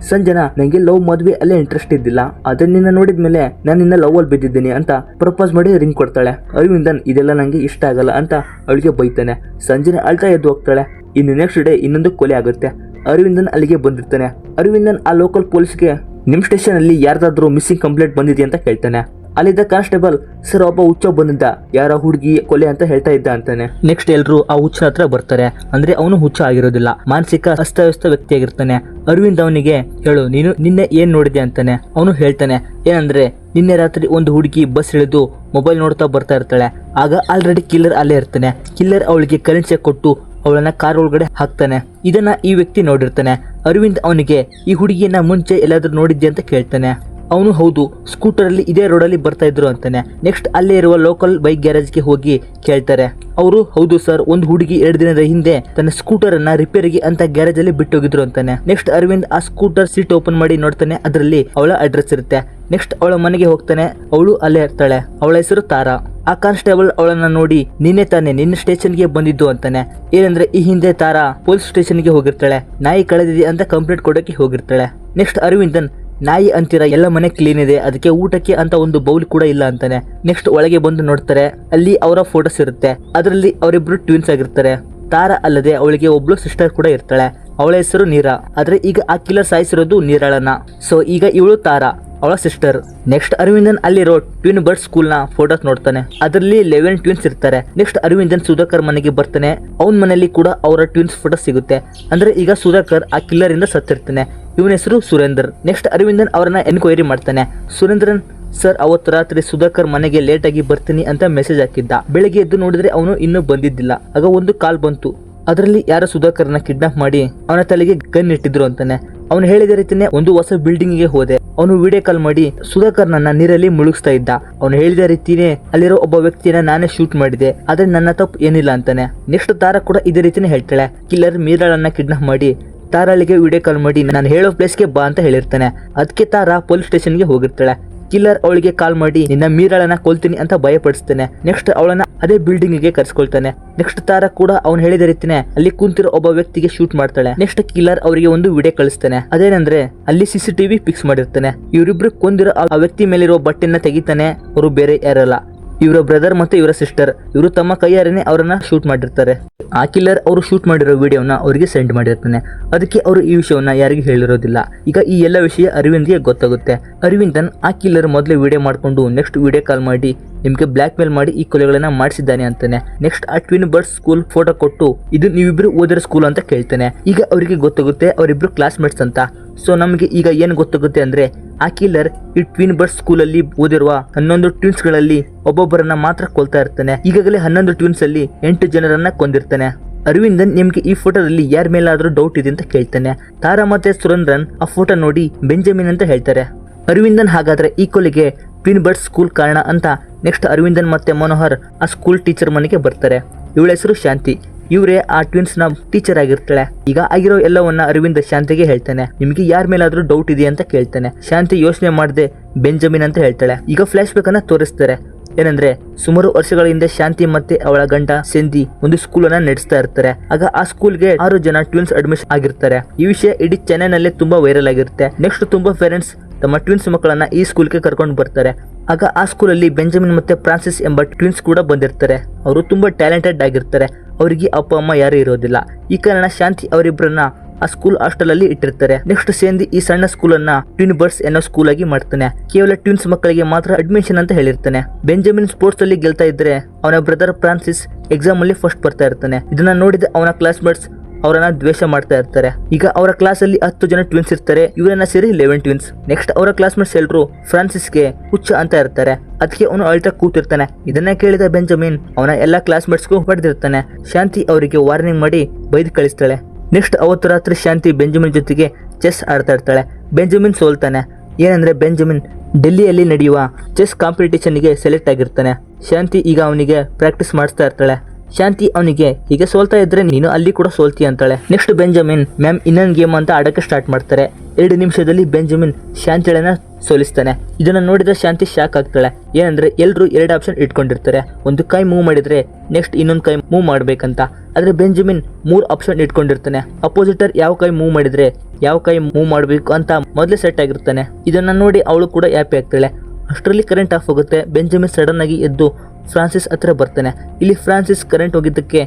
ಸಂಜನಾ ನಂಗೆ ಲವ್ ಮದ್ವೆ ಅಲ್ಲೇ ಇಂಟ್ರೆಸ್ಟ್ ಇದ್ದಿಲ್ಲ, ಅದನ್ನ ನಿನ್ನ ನೋಡಿದ್ಮೇಲೆ ನಾನು ನಿನ್ನ ಲವ್ ಅಲ್ಲಿ ಬಿದ್ದಿದ್ದೀನಿ ಅಂತ ಪ್ರಪೋಸ್ ಮಾಡಿ ರಿಂಗ್ ಕೊಡ್ತಾಳೆ. ಅರವಿಂದನ್ ಇದೆಲ್ಲ ನಂಗೆ ಇಷ್ಟ ಆಗಲ್ಲ ಅಂತ ಅವಳಿಗೆ ಬೈತಾನೆ. ಸಂಜನಾ ಅಳ್ತಾ ಎದ್ದು ಹೋಗ್ತಾಳೆ. ಇನ್ನು ನೆಕ್ಸ್ಟ್ ಡೇ ಇನ್ನೊಂದು ಕೊಲೆ ಆಗುತ್ತೆ. ಅರವಿಂದನ್ ಅಲ್ಲಿಗೆ ಬಂದಿರ್ತಾನೆ. ಅರವಿಂದನ್ ಆ ಲೋಕಲ್ ಪೊಲೀಸ್ಗೆ ನಿಮ್ ಸ್ಟೇಷನ್ ಅಲ್ಲಿ ಯಾರ್ದಾದ್ರೂ ಮಿಸ್ಸಿಂಗ್ ಕಂಪ್ಲೇಂಟ್ ಬಂದಿದೆ ಅಂತ ಕೇಳ್ತಾನೆ. ಅಲ್ಲಿದ್ದ ಕಾನ್ಸ್ಟೇಬಲ್ ಸರ್ ಒಬ್ಬ ಹುಚ್ಚ ಬಂದಿದ್ದ, ಯಾರ ಹುಡುಗಿ ಕೊಲೆ ಅಂತ ಹೇಳ್ತಾ ಇದ್ದ ಅಂತಾನೆ. ನೆಕ್ಸ್ಟ್ ಎಲ್ರು ಆ ಹುಚ್ಚನ ಹತ್ರ ಬರ್ತಾರೆ. ಅಂದ್ರೆ ಅವನು ಹುಚ್ಚ ಆಗಿರೋದಿಲ್ಲ, ಮಾನಸಿಕ ಅಸ್ತವ್ಯಸ್ತ ವ್ಯಕ್ತಿಯಾಗಿರ್ತಾನೆ. ಅರವಿಂದ್ ಅವನಿಗೆ ಹೇಳು ನೀನು ನಿನ್ನೆ ಏನ್ ನೋಡಿದೆ ಅಂತಾನೆ. ಅವನು ಹೇಳ್ತಾನೆ ಏನಂದ್ರೆ ನಿನ್ನೆ ರಾತ್ರಿ ಒಂದು ಹುಡುಗಿ ಬಸ್ ಇಳಿದು ಮೊಬೈಲ್ ನೋಡ್ತಾ ಬರ್ತಾ ಇರ್ತಾಳೆ. ಆಗ ಆಲ್ರೆಡಿ ಕಿಲ್ಲರ್ ಅಲ್ಲೇ ಇರ್ತಾನೆ. ಕಿಲ್ಲರ್ ಅವಳಿಗೆ ಕರೆಂಟ್ ಚೆಕ್ ಕೊಟ್ಟು ಅವಳನ್ನ ಕಾರ್ ಒಳಗಡೆ ಹಾಕ್ತಾನೆ. ಇದನ್ನ ಈ ವ್ಯಕ್ತಿ ನೋಡಿರ್ತಾನೆ. ಅರವಿಂದ್ ಅವನಿಗೆ ಈ ಹುಡುಗಿಯನ್ನ ಮುಂಚೆ ಎಲ್ಲಾದ್ರೂ ನೋಡಿದ್ದೆ ಅಂತ ಕೇಳ್ತಾನೆ. ಅವನು ಹೌದು, ಸ್ಕೂಟರ್ ಅಲ್ಲಿ ಇದೇ ರೋಡ್ ಅಲ್ಲಿ ಬರ್ತಾ ಇದ್ರು ಅಂತಾನೆ. ನೆಕ್ಸ್ಟ್ ಅಲ್ಲೇ ಇರುವ ಲೋಕಲ್ ಬೈಕ್ ಗ್ಯಾರೇಜ್ಗೆ ಹೋಗಿ ಕೇಳ್ತಾರೆ. ಅವರು ಹೌದು ಸರ್, ಒಂದು ಹುಡುಗಿ 2 ದಿನದ ಹಿಂದೆ ತನ್ನ ಸ್ಕೂಟರ್ ಅನ್ನ ರಿಪೇರಿಗೆ ಅಂತ ಗ್ಯಾರೇಜ್ ಅಲ್ಲಿ ಬಿಟ್ಟೋಗಿದ್ರು ಅಂತಾನೆ. ನೆಕ್ಸ್ಟ್ ಅರವಿಂದ್ ಆ ಸ್ಕೂಟರ್ ಸೀಟ್ ಓಪನ್ ಮಾಡಿ ನೋಡ್ತಾನೆ. ಅದರಲ್ಲಿ ಅವಳ ಅಡ್ರೆಸ್ ಇರುತ್ತೆ. ನೆಕ್ಸ್ಟ್ ಅವಳ ಮನೆಗೆ ಹೋಗ್ತಾನೆ. ಅವಳು ಅಲ್ಲೇ ಇರ್ತಾಳೆ. ಅವಳ ಹೆಸರು ತಾರಾ. ಆ ಕಾನ್ಸ್ಟೇಬಲ್ ಅವಳನ್ನ ನೋಡಿ ನಿನ್ನೆ ತಾನೆ ನಿನ್ನ ಸ್ಟೇಷನ್ಗೆ ಬಂದಿದ್ದು ಅಂತಾನೆ. ಏನಂದ್ರೆ ಈ ಹಿಂದೆ ತಾರಾ ಪೊಲೀಸ್ ಸ್ಟೇಷನ್ಗೆ ಹೋಗಿರ್ತಾಳೆ, ನಾಯಿ ಕಳೆದಿದೆ ಅಂತ ಕಂಪ್ಲೇಂಟ್ ಕೊಡೋಕೆ ಹೋಗಿರ್ತಾಳೆ. ನೆಕ್ಸ್ಟ್ ಅರವಿಂದನ್ ನಾಯಿ ಅಂತೀರಾ, ಎಲ್ಲ ಮನೆ ಕ್ಲೀನ್ ಇದೆ, ಅದಕ್ಕೆ ಊಟಕ್ಕೆ ಅಂತ ಒಂದು ಬೌಲ್ ಕೂಡ ಇಲ್ಲ ಅಂತಾನೆ. ನೆಕ್ಸ್ಟ್ ಒಳಗೆ ಬಂದು ನೋಡ್ತಾರೆ. ಅಲ್ಲಿ ಅವರ ಫೋಟೋಸ್ ಇರುತ್ತೆ. ಅದರಲ್ಲಿ ಅವರಿಬ್ರು ಟ್ವಿನ್ಸ್ ಆಗಿರ್ತಾರೆ. ತಾರಾ ಅಲ್ಲದೆ ಅವಳಿಗೆ ಒಬ್ಳು ಸಿಸ್ಟರ್ ಕೂಡ ಇರ್ತಾಳೆ. ಅವಳ ಹೆಸರು ನೀರಾ. ಆದ್ರೆ ಈಗ ಆ ಕಿಲ್ಲರ್ ಸಾಯಿಸಿರೋದು ನೀರಾಳನ್ನ. ಸೊ ಈಗ ಇವಳು ತಾರಾ, ಅವಳ ಸಿಸ್ಟರ್. ನೆಕ್ಸ್ಟ್ ಅರವಿಂದನ್ ಅಲ್ಲಿರೋ ಟ್ವಿನ್ ಬರ್ಡ್ ಸ್ಕೂಲ್ ನ ಫೋಟೋಸ್ ನೋಡ್ತಾನೆ. ಅದರಲ್ಲಿ 11 ಟ್ವಿನ್ಸ್ ಇರ್ತಾರೆ. ನೆಕ್ಸ್ಟ್ ಅರವಿಂದನ್ ಸುಧಾಕರ್ ಮನೆಗೆ ಬರ್ತಾನೆ. ಅವನ ಮನೆಯಲ್ಲಿ ಕೂಡ ಅವರ ಟ್ವಿನ್ಸ್ ಫೋಟೋ ಸಿಗುತ್ತೆ. ಅಂದ್ರೆ ಈಗ ಸುಧಾಕರ್ ಆ ಕಿಲ್ಲರ್ ಇಂದ ಸತ್ತಿರ್ತಾನೆ. ಇವನ ಹೆಸರು ಸುರೇಂದರ್. ನೆಕ್ಸ್ಟ್ ಅರವಿಂದನ್ ಅವರನ್ನ ಎನ್ಕ್ವೈರಿ ಮಾಡ್ತಾನೆ. ಸುರೇಂದ್ರನ್ ಸರ್ ಅವತ್ತು ರಾತ್ರಿ ಸುಧಾಕರ್ ಮನೆಗೆ ಲೇಟ್ ಆಗಿ ಬರ್ತೀನಿ ಅಂತ ಮೆಸೇಜ್ ಹಾಕಿದ್ದ. ಬೆಳಗ್ಗೆ ಎದ್ದು ನೋಡಿದ್ರೆ ಅವನು ಇನ್ನೂ ಬಂದಿದ್ದಿಲ್ಲ. ಆಗ ಒಂದು ಕಾಲ್ ಬಂತು. ಅದರಲ್ಲಿ ಯಾರೋ ಸುಧಾಕರ್ನ ಕಿಡ್ನಾಪ್ ಮಾಡಿ ಅವನ ತಲೆಗೆ ಗನ್ ಇಟ್ಟಿದ್ರು ಅಂತಾನೆ. ಅವನು ಹೇಳಿದ ರೀತಿನೇ ಒಂದು ಹೊಸ ಬಿಲ್ಡಿಂಗ್ ಗೆ ಹೋದೆ. ಅವನು ವಿಡಿಯೋ ಕಾಲ್ ಮಾಡಿ ಸುಧಾಕರ್ನನ್ನ ನೀರಲ್ಲಿ ಮುಳುಗಿಸ್ತಾ ಇದ್ದ. ಅವನು ಹೇಳಿದ ರೀತಿನೇ ಅಲ್ಲಿರೋ ಒಬ್ಬ ವ್ಯಕ್ತಿಯನ್ನ ನಾನೇ ಶೂಟ್ ಮಾಡಿದೆ, ಆದ್ರೆ ನನ್ನ ತಪ್ಪು ಏನಿಲ್ಲ ಅಂತಾನೆ. ನೆಕ್ಸ್ಟ್ ತಾರಾ ಕೂಡ ಇದೇ ರೀತಿನೇ ಹೇಳ್ತಾಳೆ. ಕಿಲ್ಲರ್ ಮೀರಾಳನ್ನ ಕಿಡ್ನಾಪ್ ಮಾಡಿ ತಾರಾಳಿಗೆ ವಿಡಿಯೋ ಕಾಲ್ ಮಾಡಿ ನಾನು ಹೇಳೋ ಪ್ಲೇಸ್ಗೆ ಬಾ ಅಂತ ಹೇಳಿರ್ತಾನೆ. ಅದಕ್ಕೆ ತಾರಾ ಪೊಲೀಸ್ ಸ್ಟೇಷನ್ಗೆ ಹೋಗಿರ್ತಾಳೆ. ಕಿಲ್ಲರ್ ಅವಳಿಗೆ ಕಾಲ್ ಮಾಡಿ ನಿನ್ನ ಮೀರಾಳನ್ನ ಕೊಲ್ತೀನಿ ಅಂತ ಭಯಪಡಿಸ್ತಾನೆ. ನೆಕ್ಸ್ಟ್ ಅವಳನ್ನ ಅದೇ ಬಿಲ್ಡಿಂಗ್ ಗೆ ಕರ್ಸ್ಕೊಳ್ತಾನೆ. ನೆಕ್ಸ್ಟ್ ತಾರಾ ಕೂಡ ಅವ್ನು ಹೇಳಿದ ರೀತಿನೇ ಅಲ್ಲಿ ಕುಂತಿರೋ ಒಬ್ಬ ವ್ಯಕ್ತಿಗೆ ಶೂಟ್ ಮಾಡ್ತಾಳೆ. ನೆಕ್ಸ್ಟ್ ಕಿಲ್ಲರ್ ಅವರಿಗೆ ಒಂದು ವಿಡಿಯೋ ಕಳಿಸ್ತಾನೆ. ಅದೇನಂದ್ರೆ ಅಲ್ಲಿ CCTV ಫಿಕ್ಸ್ ಮಾಡಿರ್ತಾನೆ. ಇವರಿಬ್ರು ಕೊಂದಿರೋ ಆ ವ್ಯಕ್ತಿ ಮೇಲಿರೋ ಬಟ್ಟೆನ ತೆಗಿತಾನೆ. ಅವರು ಬೇರೆ ಯಾರಲ್ಲ, ಇವರ ಬ್ರದರ್ ಮತ್ತೆ ಇವರ ಸಿಸ್ಟರ್. ಇವರು ತಮ್ಮ ಕೈಯಾರೇನೆ ಅವರನ್ನ ಶೂಟ್ ಮಾಡಿರ್ತಾರೆ. ಆ ಕಿಲ್ಲರ್ ಅವರು ಶೂಟ್ ಮಾಡಿರೋ ವಿಡಿಯೋನ ಅವರಿಗೆ ಸೆಂಡ್ ಮಾಡಿರ್ತಾನೆ. ಅದಕ್ಕೆ ಅವರು ಈ ವಿಷಯವನ್ನ ಯಾರಿಗೂ ಹೇಳಿರೋದಿಲ್ಲ. ಈಗ ಈ ಎಲ್ಲ ವಿಷಯ ಅರವಿಂದ್ಗೆ ಗೊತ್ತಾಗುತ್ತೆ. ಅರವಿಂದನ್ ಆ ಕಿಲ್ಲರ್ ಮೊದಲೇ ವಿಡಿಯೋ ಮಾಡ್ಕೊಂಡು ನೆಕ್ಸ್ಟ್ ವಿಡಿಯೋ ಕಾಲ್ ಮಾಡಿ ನಿಮ್ಗೆ ಬ್ಲಾಕ್ ಮೇಲ್ ಮಾಡಿ ಈ ಕೊಲೆಗಳನ್ನ ಮಾಡಿಸಿದ್ದಾನೆ ಅಂತಾನೆ. ನೆಕ್ಸ್ಟ್ ಆ ಟ್ವಿನ್ ಬರ್ಡ್ ಸ್ಕೂಲ್ ಫೋಟೋ ಕೊಟ್ಟು ಇದು ನೀವಿಬ್ರು ಓದಿರೋ ಸ್ಕೂಲ್ ಅಂತ ಕೇಳ್ತಾನೆ. ಈಗ ಅವರಿಗೆ ಗೊತ್ತಾಗುತ್ತೆ ಅವರಿಬ್ರು ಕ್ಲಾಸ್ಮೇಟ್ಸ್ ಅಂತ. ಸೊ ನಮಗೆ ಈಗ ಏನು ಗೊತ್ತಾಗುತ್ತೆ ಅಂದ್ರೆ ಆ ಕಿಲ್ಲರ್ ಈ ಟ್ವಿನ್ ಬರ್ಡ್ ಸ್ಕೂಲ್ ಅಲ್ಲಿ ಓದಿರುವ 11 ಟ್ವಿನ್ಸ್ ಗಳಲ್ಲಿ ಒಬ್ಬೊಬ್ಬರನ್ನ ಮಾತ್ರ ಕೊಲ್ತಾ ಇರ್ತಾನೆ. ಈಗಾಗಲೇ 11 ಟ್ವಿನ್ಸ್ ಅಲ್ಲಿ 8 ಜನರನ್ನ ಕೊಂದಿರ್ತಾನೆ. ಅರವಿಂದನ್ ನಿಮ್ಗೆ ಈ ಫೋಟೋದಲ್ಲಿ ಯಾರ ಮೇಲಾದ್ರೂ ಡೌಟ್ ಇದೆ ಅಂತ ಕೇಳ್ತಾನೆ. ತಾರಾ ಮತ್ತೆ ಸುರೇಂದ್ರನ್ ಆ ಫೋಟೋ ನೋಡಿ ಬೆಂಜಮಿನ್ ಅಂತ ಹೇಳ್ತಾರೆ. ಅರವಿಂದನ್ ಹಾಗಾದ್ರೆ ಈ ಕೊಲೆಗೆ ಟ್ವಿನ್ ಬರ್ಡ್ ಸ್ಕೂಲ್ ಕಾರಣ ಅಂತ ನೆಕ್ಸ್ಟ್ ಅರವಿಂದನ್ ಮತ್ತೆ ಮನೋಹರ್ ಆ ಸ್ಕೂಲ್ ಟೀಚರ್ ಮನೆಗೆ ಬರ್ತಾರೆ. ಇವಳ ಹೆಸರು ಶಾಂತಿ. ಇವರೇ ಆ ಟ್ವಿನ್ಸ್ ನ ಟೀಚರ್ ಆಗಿರ್ತಾಳೆ. ಈಗ ಆಗಿರೋ ಎಲ್ಲವನ್ನ ಅರವಿಂದ್ ಶಾಂತಿಗೆ ಹೇಳ್ತಾನೆ. ನಿಮ್ಗೆ ಯಾರ ಮೇಲಾದ್ರೂ ಡೌಟ್ ಇದೆ ಅಂತ ಕೇಳ್ತಾನೆ. ಶಾಂತಿ ಯೋಚನೆ ಮಾಡದೆ ಬೆಂಜಮಿನ್ ಅಂತ ಹೇಳ್ತಾಳೆ. ಈಗ ಫ್ಲಾಶ್ ಬ್ಯಾಕ್ ಅನ್ನ ತೋರಿಸ್ತಾರೆ. ಏನಂದ್ರೆ ಸುಮಾರು ವರ್ಷಗಳ ಹಿಂದೆ ಶಾಂತಿ ಮತ್ತೆ ಅವಳ ಗಂಡ ಸೆಂದಿ ಒಂದು ಸ್ಕೂಲ್ ಅನ್ನ ನಡೆಸ್ತಾ ಇರ್ತಾರೆ. ಆಗ ಆ ಸ್ಕೂಲ್ಗೆ 6 ಜನ ಟ್ವಿನ್ಸ್ ಅಡ್ಮಿಷನ್ ಆಗಿರ್ತಾರೆ. ಈ ವಿಷಯ ಇಡೀ ಚೆನ್ನೈನಲ್ಲೇ ತುಂಬಾ ವೈರಲ್ ಆಗಿರುತ್ತೆ. ನೆಕ್ಸ್ಟ್ ತುಂಬಾ ಪೇರೆಂಟ್ಸ್ ತಮ್ಮ ಟ್ವಿನ್ಸ್ ಮಕ್ಕಳನ್ನ ಈ ಸ್ಕೂಲ್ಗೆ ಕರ್ಕೊಂಡು ಬರ್ತಾರೆ. ಆಗ ಆ ಸ್ಕೂಲಲ್ಲಿ ಬೆಂಜಮಿನ್ ಮತ್ತೆ ಫ್ರಾನ್ಸಿಸ್ ಎಂಬ ಟ್ವಿನ್ಸ್ ಕೂಡ ಬಂದಿರ್ತಾರೆ. ಅವರು ತುಂಬಾ ಟ್ಯಾಲೆಂಟೆಡ್ ಆಗಿರ್ತಾರೆ. ಅವರಿಗೆ ಅಪ್ಪ ಅಮ್ಮ ಯಾರು ಇರೋದಿಲ್ಲ. ಈ ಕಾರಣ ಶಾಂತಿ ಅವರಿಬ್ಬರನ್ನ ಆ ಸ್ಕೂಲ್ ಹಾಸ್ಟೆಲ್ ಅಲ್ಲಿ ಇಟ್ಟಿರ್ತಾರೆ. ನೆಕ್ಸ್ಟ್ ಸೇಂದಿ ಈ ಸಣ್ಣ ಸ್ಕೂಲ್ ಅನ್ನ ಟ್ವಿನ್ ಬರ್ಡ್ಸ್ ಅನ್ನೋ ಸ್ಕೂಲ್ ಆಗಿ ಮಾಡ್ತಾನೆ. ಕೇವಲ ಟ್ವಿನ್ಸ್ ಮಕ್ಕಳಿಗೆ ಮಾತ್ರ ಅಡ್ಮಿಷನ್ ಅಂತ ಹೇಳಿರ್ತಾನೆ. ಬೆಂಜಮಿನ್ ಸ್ಪೋರ್ಟ್ಸ್ ಅಲ್ಲಿ ಗೆಲ್ತಾ ಇದ್ರೆ ಅವನ ಬ್ರದರ್ ಫ್ರಾನ್ಸಿಸ್ ಎಕ್ಸಾಮ್ ಅಲ್ಲಿ ಫಸ್ಟ್ ಬರ್ತಾ ಇರ್ತಾನೆ. ಇದನ್ನ ನೋಡಿದ ಅವನ ಕ್ಲಾಸ್ಮೇಟ್ಸ್ ಅವರನ್ನ ದ್ವೇಷ ಮಾಡ್ತಾ ಇರ್ತಾರೆ. ಈಗ ಅವರ ಕ್ಲಾಸ್ ಅಲ್ಲಿ 10 ಜನ ಟ್ವಿನ್ಸ್ ಇರ್ತಾರೆ, ಇವರನ್ನ ಸೇರಿ 11 ಟ್ವಿನ್ಸ್. ನೆಕ್ಸ್ಟ್ ಅವರ ಕ್ಲಾಸ್ಮೇಟ್ಸ್ ಎಲ್ಲರೂ ಫ್ರಾನ್ಸಿಸ್ಗೆ ಹುಚ್ಚ ಅಂತ ಇರ್ತಾರೆ. ಅದಕ್ಕೆ ಅವನು ಅಳ್ತಾ ಕೂತಿರ್ತಾನೆ. ಇದನ್ನ ಕೇಳಿದ ಬೆಂಜಮಿನ್ ಅವನ ಎಲ್ಲಾ ಕ್ಲಾಸ್ಮೇಟ್ಸ್ಗೂ ಹೊಡೆದಿರ್ತಾನೆ. ಶಾಂತಿ ಅವರಿಗೆ ವಾರ್ನಿಂಗ್ ಮಾಡಿ ಬೈದು ಕಳಿಸ್ತಾಳೆ. ನೆಕ್ಸ್ಟ್ ಅವತ್ತು ರಾತ್ರಿ ಶಾಂತಿ ಬೆಂಜಮಿನ್ ಜೊತೆಗೆ ಚೆಸ್ ಆಡ್ತಾ ಇರ್ತಾಳೆ. ಬೆಂಜಮಿನ್ ಸೋಲ್ತಾನೆ. ಏನಂದ್ರೆ ಬೆಂಜಮಿನ್ ಡೆಲ್ಲಿಯಲ್ಲಿ ನಡೆಯುವ ಚೆಸ್ ಕಾಂಪಿಟೇಷನ್ಗೆ ಸೆಲೆಕ್ಟ್ ಆಗಿರ್ತಾನೆ. ಶಾಂತಿ ಈಗ ಅವನಿಗೆ ಪ್ರಾಕ್ಟೀಸ್ ಮಾಡಿಸ್ತಾ ಇರ್ತಾಳೆ. ಶಾಂತಿ ಅವನಿಗೆ ಹೀಗೆ ಸೋಲ್ತಾ ಇದ್ರೆ ನೀನು ಅಲ್ಲಿ ಕೂಡ ಸೋಲ್ತಿ ಅಂತಾಳೆ. ನೆಕ್ಸ್ಟ್ ಬೆಂಜಮಿನ್ ಮ್ಯಾಮ್ ಇನ್ನೊಂದು ಗೇಮ್ ಅಂತ ಆಡಕ್ಕೆ ಸ್ಟಾರ್ಟ್ ಮಾಡ್ತಾರೆ. 2 ನಿಮಿಷದಲ್ಲಿ ಬೆಂಜಮಿನ್ ಶಾಂತಿಳನ್ನ ಸೋಲಿಸ್ತಾನೆ. ಇದನ್ನ ನೋಡಿದ ಶಾಂತಿ ಶಾಕ್ ಆಗ್ತಾಳೆ. ಏನಂದ್ರೆ ಎಲ್ರು 2 ಆಪ್ಷನ್ ಇಟ್ಕೊಂಡಿರ್ತಾರೆ. ಒಂದು ಕೈ ಮೂವ್ ಮಾಡಿದ್ರೆ ನೆಕ್ಸ್ಟ್ ಇನ್ನೊಂದು ಕೈ ಮೂವ್ ಮಾಡ್ಬೇಕಂತ. ಆದ್ರೆ ಬೆಂಜಮಿನ್ 3 ಆಪ್ಷನ್ ಇಟ್ಕೊಂಡಿರ್ತಾನೆ. ಅಪೋಸಿಟರ್ ಯಾವ ಕೈ ಮೂವ್ ಮಾಡಿದ್ರೆ ಯಾವ ಕೈ ಮೂವ್ ಮಾಡಬೇಕು ಅಂತ ಮೊದಲೇ ಸೆಟ್ ಆಗಿರ್ತಾನೆ. ಇದನ್ನ ನೋಡಿ ಅವಳು ಕೂಡ ಹ್ಯಾಪಿ ಆಗ್ತಾಳೆ. ಅಷ್ಟರಲ್ಲಿ ಕರೆಂಟ್ ಆಫ್ ಹೋಗುತ್ತೆ. ಬೆಂಜಮಿನ್ ಸಡನ್ ಆಗಿ ಎದ್ದು ಫ್ರಾನ್ಸಿಸ್ ಹತ್ರ ಬರ್ತಾನೆ. ಇಲ್ಲಿ ಫ್ರಾನ್ಸಿಸ್ ಕರೆಂಟ್ ಹೋಗಿದ್ದಕ್ಕೆ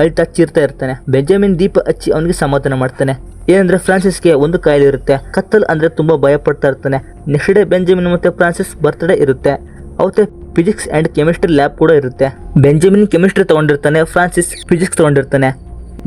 ಅಳ್ತಾ ಚೀರ್ತಾ ಇರ್ತಾನೆ. ಬೆಂಜಮಿನ್ ದೀಪ ಹಚ್ಚಿ ಅವನಿಗೆ ಸಮಾಧಾನ ಮಾಡ್ತಾನೆ. ಏನಂದ್ರೆ ಫ್ರಾನ್ಸಿಸ್ಗೆ ಒಂದು ಕಾಯಿಲೆ ಇರುತ್ತೆ, ಕತ್ತಲ್ ಅಂದ್ರೆ ತುಂಬಾ ಭಯ ಪಡ್ತಾ ಇರ್ತಾನೆ. ನೆಕ್ಸ್ಟ್ ಡೇ ಬೆಂಜಮಿನ್ ಮತ್ತೆ ಫ್ರಾನ್ಸಿಸ್ ಬರ್ತ್ಡೇ ಇರುತ್ತೆ. ಅವತ್ತೆ ಫಿಸಿಕ್ಸ್ ಅಂಡ್ ಕೆಮಿಸ್ಟ್ರಿ ಲ್ಯಾಬ್ ಕೂಡ ಇರುತ್ತೆ. ಬೆಂಜಮಿನ್ ಕೆಮಿಸ್ಟ್ರಿ ತಗೊಂಡಿರ್ತಾನೆ, ಫ್ರಾನ್ಸಿಸ್ ಫಿಸಿಕ್ಸ್ ತಗೊಂಡಿರ್ತಾನೆ.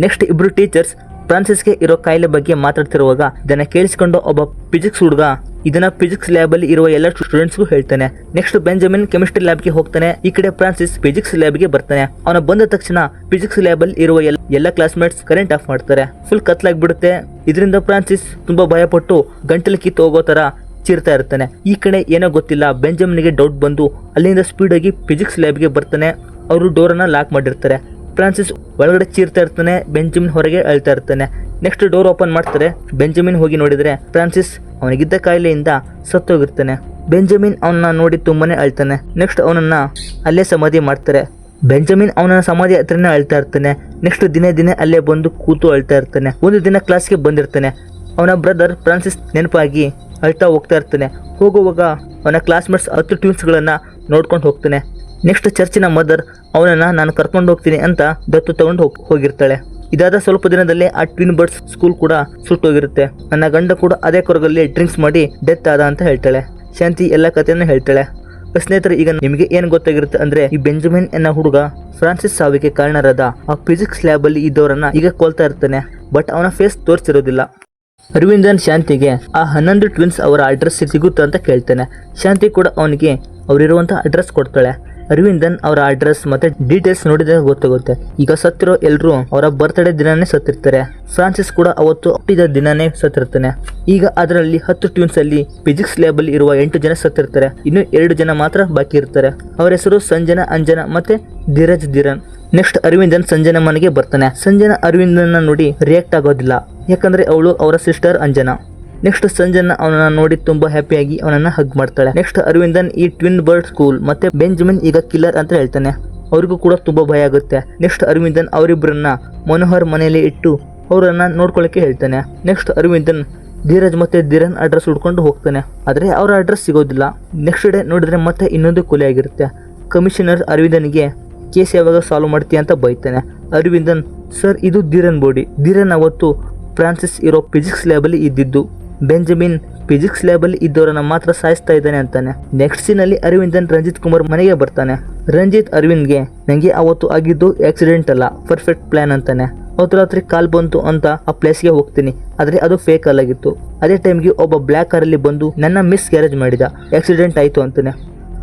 ನೆಕ್ಸ್ಟ್ ಇಬ್ರು ಟೀಚರ್ಸ್ ಫ್ರಾನ್ಸಿಸ್ಗೆ ಇರೋ ಕಾಯಿಲೆ ಬಗ್ಗೆ ಮಾತಾಡ್ತಿರುವಾಗ ಇದನ್ನ ಕೇಳಿಸಿಕೊಂಡು ಒಬ್ಬ ಫಿಸಿಕ್ಸ್ ಹುಡುಗ ಇದನ್ನ ಫಿಸಿಕ್ಸ್ ಲ್ಯಾಬ್ ಅಲ್ಲಿ ಇರುವ ಎಲ್ಲ ಸ್ಟೂಡೆಂಟ್ಸ್ಗೂ ಹೇಳ್ತಾನೆ. ನೆಕ್ಸ್ಟ್ ಬೆಂಜಮಿನ್ ಕೆಮಿಸ್ಟ್ರಿ ಲ್ಯಾಬ್ಗೆ ಹೋಗ್ತಾನೆ. ಈ ಕಡೆ ಫ್ರಾನ್ಸಿಸ್ ಫಿಸಿಕ್ಸ್ ಲ್ಯಾಬ್ಗೆ ಬರ್ತಾನೆ. ಅವನ ಬಂದ ತಕ್ಷಣ ಫಿಸಿಕ್ಸ್ ಲ್ಯಾಬ್ ಅಲ್ಲಿ ಇರುವ ಎಲ್ಲ ಕ್ಲಾಸ್ಮೇಟ್ಸ್ ಕರೆಂಟ್ ಆಫ್ ಮಾಡ್ತಾರೆ. ಫುಲ್ ಕತ್ಲಾಗ್ಬಿಡುತ್ತೆ. ಇದರಿಂದ ಫ್ರಾನ್ಸಿಸ್ ತುಂಬಾ ಭಯಪಟ್ಟು ಗಂಟಲು ಕಿತ್ತು ಹೋಗೋ ತರ ಚೀರ್ತಾ ಇರ್ತಾನೆ. ಈ ಕಡೆ ಏನೋ ಗೊತ್ತಿಲ್ಲ ಬೆಂಜಮಿನ್ಗೆ ಡೌಟ್ ಬಂದು ಅಲ್ಲಿಂದ ಸ್ಪೀಡ್ ಆಗಿ ಫಿಸಿಕ್ಸ್ ಲ್ಯಾಬ್ಗೆ ಬರ್ತಾನೆ. ಅವರು ಡೋರನ್ನ ಲಾಕ್ ಮಾಡಿರ್ತಾರೆ. ಫ್ರಾನ್ಸಿಸ್ ಒಳಗಡೆ ಚೀರ್ತಾ ಇರ್ತಾನೆ. ಬೆಂಜಮಿನ್ ಹೊರಗೆ ಅಳ್ತಾ ಇರ್ತಾನೆ. ನೆಕ್ಸ್ಟ್ ಡೋರ್ ಓಪನ್ ಮಾಡ್ತಾರೆ. ಬೆಂಜಮಿನ್ ಹೋಗಿ ನೋಡಿದ್ರೆ ಫ್ರಾನ್ಸಿಸ್ ಅವನಿಗಿದ್ದ ಕಾಯಿಲೆಯಿಂದ ಸತ್ತೋಗಿರ್ತಾನೆ. ಬೆಂಜಮಿನ್ ಅವನ್ನ ನೋಡಿ ತುಂಬಾನೇ ಅಳ್ತಾನೆ. ನೆಕ್ಸ್ಟ್ ಅವನನ್ನ ಅಲ್ಲೇ ಸಮಾಧಿ ಮಾಡ್ತಾರೆ. ಬೆಂಜಮಿನ್ ಅವನ ಸಮಾಧಿ ಹತ್ರನೇ ಅಳ್ತಾ ಇರ್ತಾನೆ. ನೆಕ್ಸ್ಟ್ ದಿನೇ ಅಲ್ಲೇ ಬಂದು ಕೂತು ಅಳ್ತಾ ಇರ್ತಾನೆ. ಒಂದು ದಿನ ಕ್ಲಾಸ್ಗೆ ಬಂದಿರ್ತಾನೆ. ಅವನ ಬ್ರದರ್ ಫ್ರಾನ್ಸಿಸ್ ನೆನಪಾಗಿ ಅಳ್ತಾ ಹೋಗ್ತಾ ಇರ್ತಾನೆ. ಹೋಗುವಾಗ ಅವನ ಕ್ಲಾಸ್ಮೇಟ್ಸ್ 10 ಟ್ವಿನ್ಸ್ಗಳನ್ನ ನೋಡ್ಕೊಂಡು ಹೋಗ್ತಾನೆ. ನೆಕ್ಸ್ಟ್ ಚರ್ಚಿನ ಮದರ್ ಅವನನ್ನ ನಾನು ಕರ್ಕೊಂಡು ಹೋಗ್ತೀನಿ ಅಂತ ದತ್ತು ತಗೊಂಡು ಹೋಗಿರ್ತಾಳೆ. ಇದಾದ ಸ್ವಲ್ಪ ದಿನದಲ್ಲೇ ಆ ಟ್ವಿನ್ ಬರ್ಡ್ಸ್ ಸ್ಕೂಲ್ ಕೂಡ ಸುಟ್ಟೋಗಿರುತ್ತೆ. ನನ್ನ ಗಂಡ ಕೂಡ ಅದೇ ಕೊರಗಲ್ಲಿ ಡ್ರಿಂಕ್ಸ್ ಮಾಡಿ ಡೆತ್ ಆದ ಅಂತ ಹೇಳ್ತಾಳೆ. ಶಾಂತಿ ಎಲ್ಲ ಕಥೆಯನ್ನು ಹೇಳ್ತಾಳೆ. ಸ್ನೇಹಿತರೆ, ಈಗ ನಿಮಗೆ ಏನು ಗೊತ್ತಾಗಿರುತ್ತೆ ಅಂದ್ರೆ ಈ ಬೆಂಜಮಿನ್ ಎನ್ನ ಹುಡುಗ ಫ್ರಾನ್ಸಿಸ್ ಸಾವಿಗೆ ಕಾರಣರಾದ ಆ ಫಿಸಿಕ್ಸ್ ಲ್ಯಾಬ್ ಅಲ್ಲಿ ಇದ್ದವರನ್ನ ಈಗ ಕೊಲ್ತಾ ಇರ್ತಾನೆ. ಬಟ್ ಅವನ ಫೇಸ್ ತೋರಿಸಿರೋದಿಲ್ಲ. ಅರವಿಂದನ್ ಶಾಂತಿಗೆ ಆ 11 ಟ್ವಿನ್ಸ್ ಅವರ ಅಡ್ರೆಸ್ ಸಿಗುತ್ತಾ ಅಂತ ಕೇಳ್ತಾನೆ. ಶಾಂತಿ ಕೂಡ ಅವನಿಗೆ ಅವರಿರುವಂತಹ ಅಡ್ರೆಸ್ ಕೊಡ್ತಾಳೆ. ಅರವಿಂದನ್ ಅವರ ಅಡ್ರೆಸ್ ಮತ್ತೆ ಡೀಟೇಲ್ಸ್ ನೋಡಿದಾಗ ಗೊತ್ತಾಗುತ್ತೆ. ಈಗ ಸತ್ತಿರೋ ಎಲ್ಲರೂ ಅವರ ಬರ್ತ್ಡೇ ದಿನಾನೇ ಸತ್ತಿರ್ತಾರೆ. ಫ್ರಾನ್ಸಿಸ್ ಕೂಡ ಅವತ್ತು ಹುಟ್ಟಿದ ದಿನಾನೇ ಸತ್ತಿರ್ತಾನೆ. ಈಗ ಅದರಲ್ಲಿ 10 ಟ್ವಿನ್ಸ್ ಅಲ್ಲಿ ಫಿಸಿಕ್ಸ್ ಲ್ಯಾಬ್ ಅಲ್ಲಿ ಇರುವ 8 ಜನ ಸತ್ತಿರ್ತಾರೆ. ಇನ್ನು 2 ಜನ ಮಾತ್ರ ಬಾಕಿ ಇರ್ತಾರೆ. ಅವರ ಹೆಸರು ಸಂಜನಾ, ಅಂಜನಾ ಮತ್ತೆ ಧೀರಜ್ ಧೀರನ್. ನೆಕ್ಸ್ಟ್ ಅರವಿಂದನ್ ಸಂಜನಾ ಮನೆಗೆ ಬರ್ತಾನೆ. ಸಂಜನಾ ಅರವಿಂದನ್ನ ನೋಡಿ ರಿಯಾಕ್ಟ್ ಆಗೋದಿಲ್ಲ, ಯಾಕಂದ್ರೆ ಅವಳು ಅವರ ಸಿಸ್ಟರ್ ಅಂಜನಾ. ನೆಕ್ಸ್ಟ್ ಸಂಜನಾ ಅವನನ್ನ ನೋಡಿ ತುಂಬಾ ಹ್ಯಾಪಿಯಾಗಿ ಅವನನ್ನ ಹಗ್ ಮಾಡ್ತಾಳೆ. ನೆಕ್ಸ್ಟ್ ಅರವಿಂದನ್ ಈ ಟ್ವಿನ್ ಬರ್ಡ್ ಸ್ಕೂಲ್ ಮತ್ತೆ ಬೆಂಜಮಿನ್ ಈಗ ಕಿಲ್ಲರ್ ಅಂತ ಹೇಳ್ತಾನೆ. ಅವ್ರಿಗೂ ಕೂಡ ತುಂಬಾ ಭಯ ಆಗುತ್ತೆ. ನೆಕ್ಸ್ಟ್ ಅರವಿಂದನ್ ಅವರಿಬ್ಬರನ್ನ ಮನೋಹರ್ ಮನೆಯಲ್ಲಿ ಇಟ್ಟು ಅವರನ್ನ ನೋಡ್ಕೊಳ್ಳಕ್ಕೆ ಹೇಳ್ತಾನೆ. ನೆಕ್ಸ್ಟ್ ಅರವಿಂದನ್ ಧೀರಜ್ ಮತ್ತೆ ಧೀರನ್ ಅಡ್ರೆಸ್ ಹುಡ್ಕೊಂಡು ಹೋಗ್ತಾನೆ. ಆದ್ರೆ ಅವರ ಅಡ್ರೆಸ್ ಸಿಗೋದಿಲ್ಲ. ನೆಕ್ಸ್ಟ್ ಡೇ ನೋಡಿದ್ರೆ ಮತ್ತೆ ಇನ್ನೊಂದು ಕೊಲೆ ಆಗಿರುತ್ತೆ. ಕಮಿಷನರ್ ಅರವಿಂದನ್ಗೆ ಕೇಸ್ ಯಾವಾಗ ಸಾಲ್ವ್ ಮಾಡ್ತೀಯ ಅಂತ ಬೈತಾನೆ. ಅರವಿಂದನ್, ಸರ್ ಇದು ಧೀರನ್ ಬಾಡಿ. ಧೀರನ್ ಅವತ್ತು ಫ್ರಾನ್ಸಿಸ್ ಇರೋ ಫಿಸಿಕ್ಸ್ ಲ್ಯಾಬ್ ಅಲ್ಲಿ ಇದ್ದಿದ್ದು. ಬೆಂಜಮಿನ್ ಫಿಸಿಕ್ಸ್ ಲ್ಯಾಬ್ ಅಲ್ಲಿ ಇದ್ದವರನ್ನ ಮಾತ್ರ ಸಾಯಿಸ್ತಾ ಇದ್ದಾನೆ ಅಂತಾನೆ. ನೆಕ್ಸ್ಟ್ ಸೀನ್ ಅಲ್ಲಿ ಅರವಿಂದನ್ ರಂಜಿತ್ ಕುಮಾರ್ ಮನೆಗೆ ಬರ್ತಾನೆ. ರಂಜಿತ್ ಅರವಿಂದ್ಗೆ ನಂಗೆ ಅವತ್ತು ಆಗಿದ್ದು ಆಕ್ಸಿಡೆಂಟ್ ಅಲ್ಲ, ಪರ್ಫೆಕ್ಟ್ ಪ್ಲಾನ್ ಅಂತಾನೆ. ಅವತ್ತು ರಾತ್ರಿ ಕಾಲ್ ಬಂತು ಅಂತ ಆ ಪ್ಲೇಸ್ಗೆ ಹೋಗ್ತೀನಿ, ಆದ್ರೆ ಅದು ಫೇಕ್ ಅಲ್ಲಾಗಿತ್ತು. ಅದೇ ಟೈಮ್ಗೆ ಒಬ್ಬ ಬ್ಲ್ಯಾಕ್ ಕಾರಲ್ಲಿ ಬಂದು ನನ್ನ ಮಿಸ್ ಗ್ಯಾರೇಜ್ ಮಾಡಿದ, ಆಕ್ಸಿಡೆಂಟ್ ಆಯ್ತು ಅಂತಾನೆ.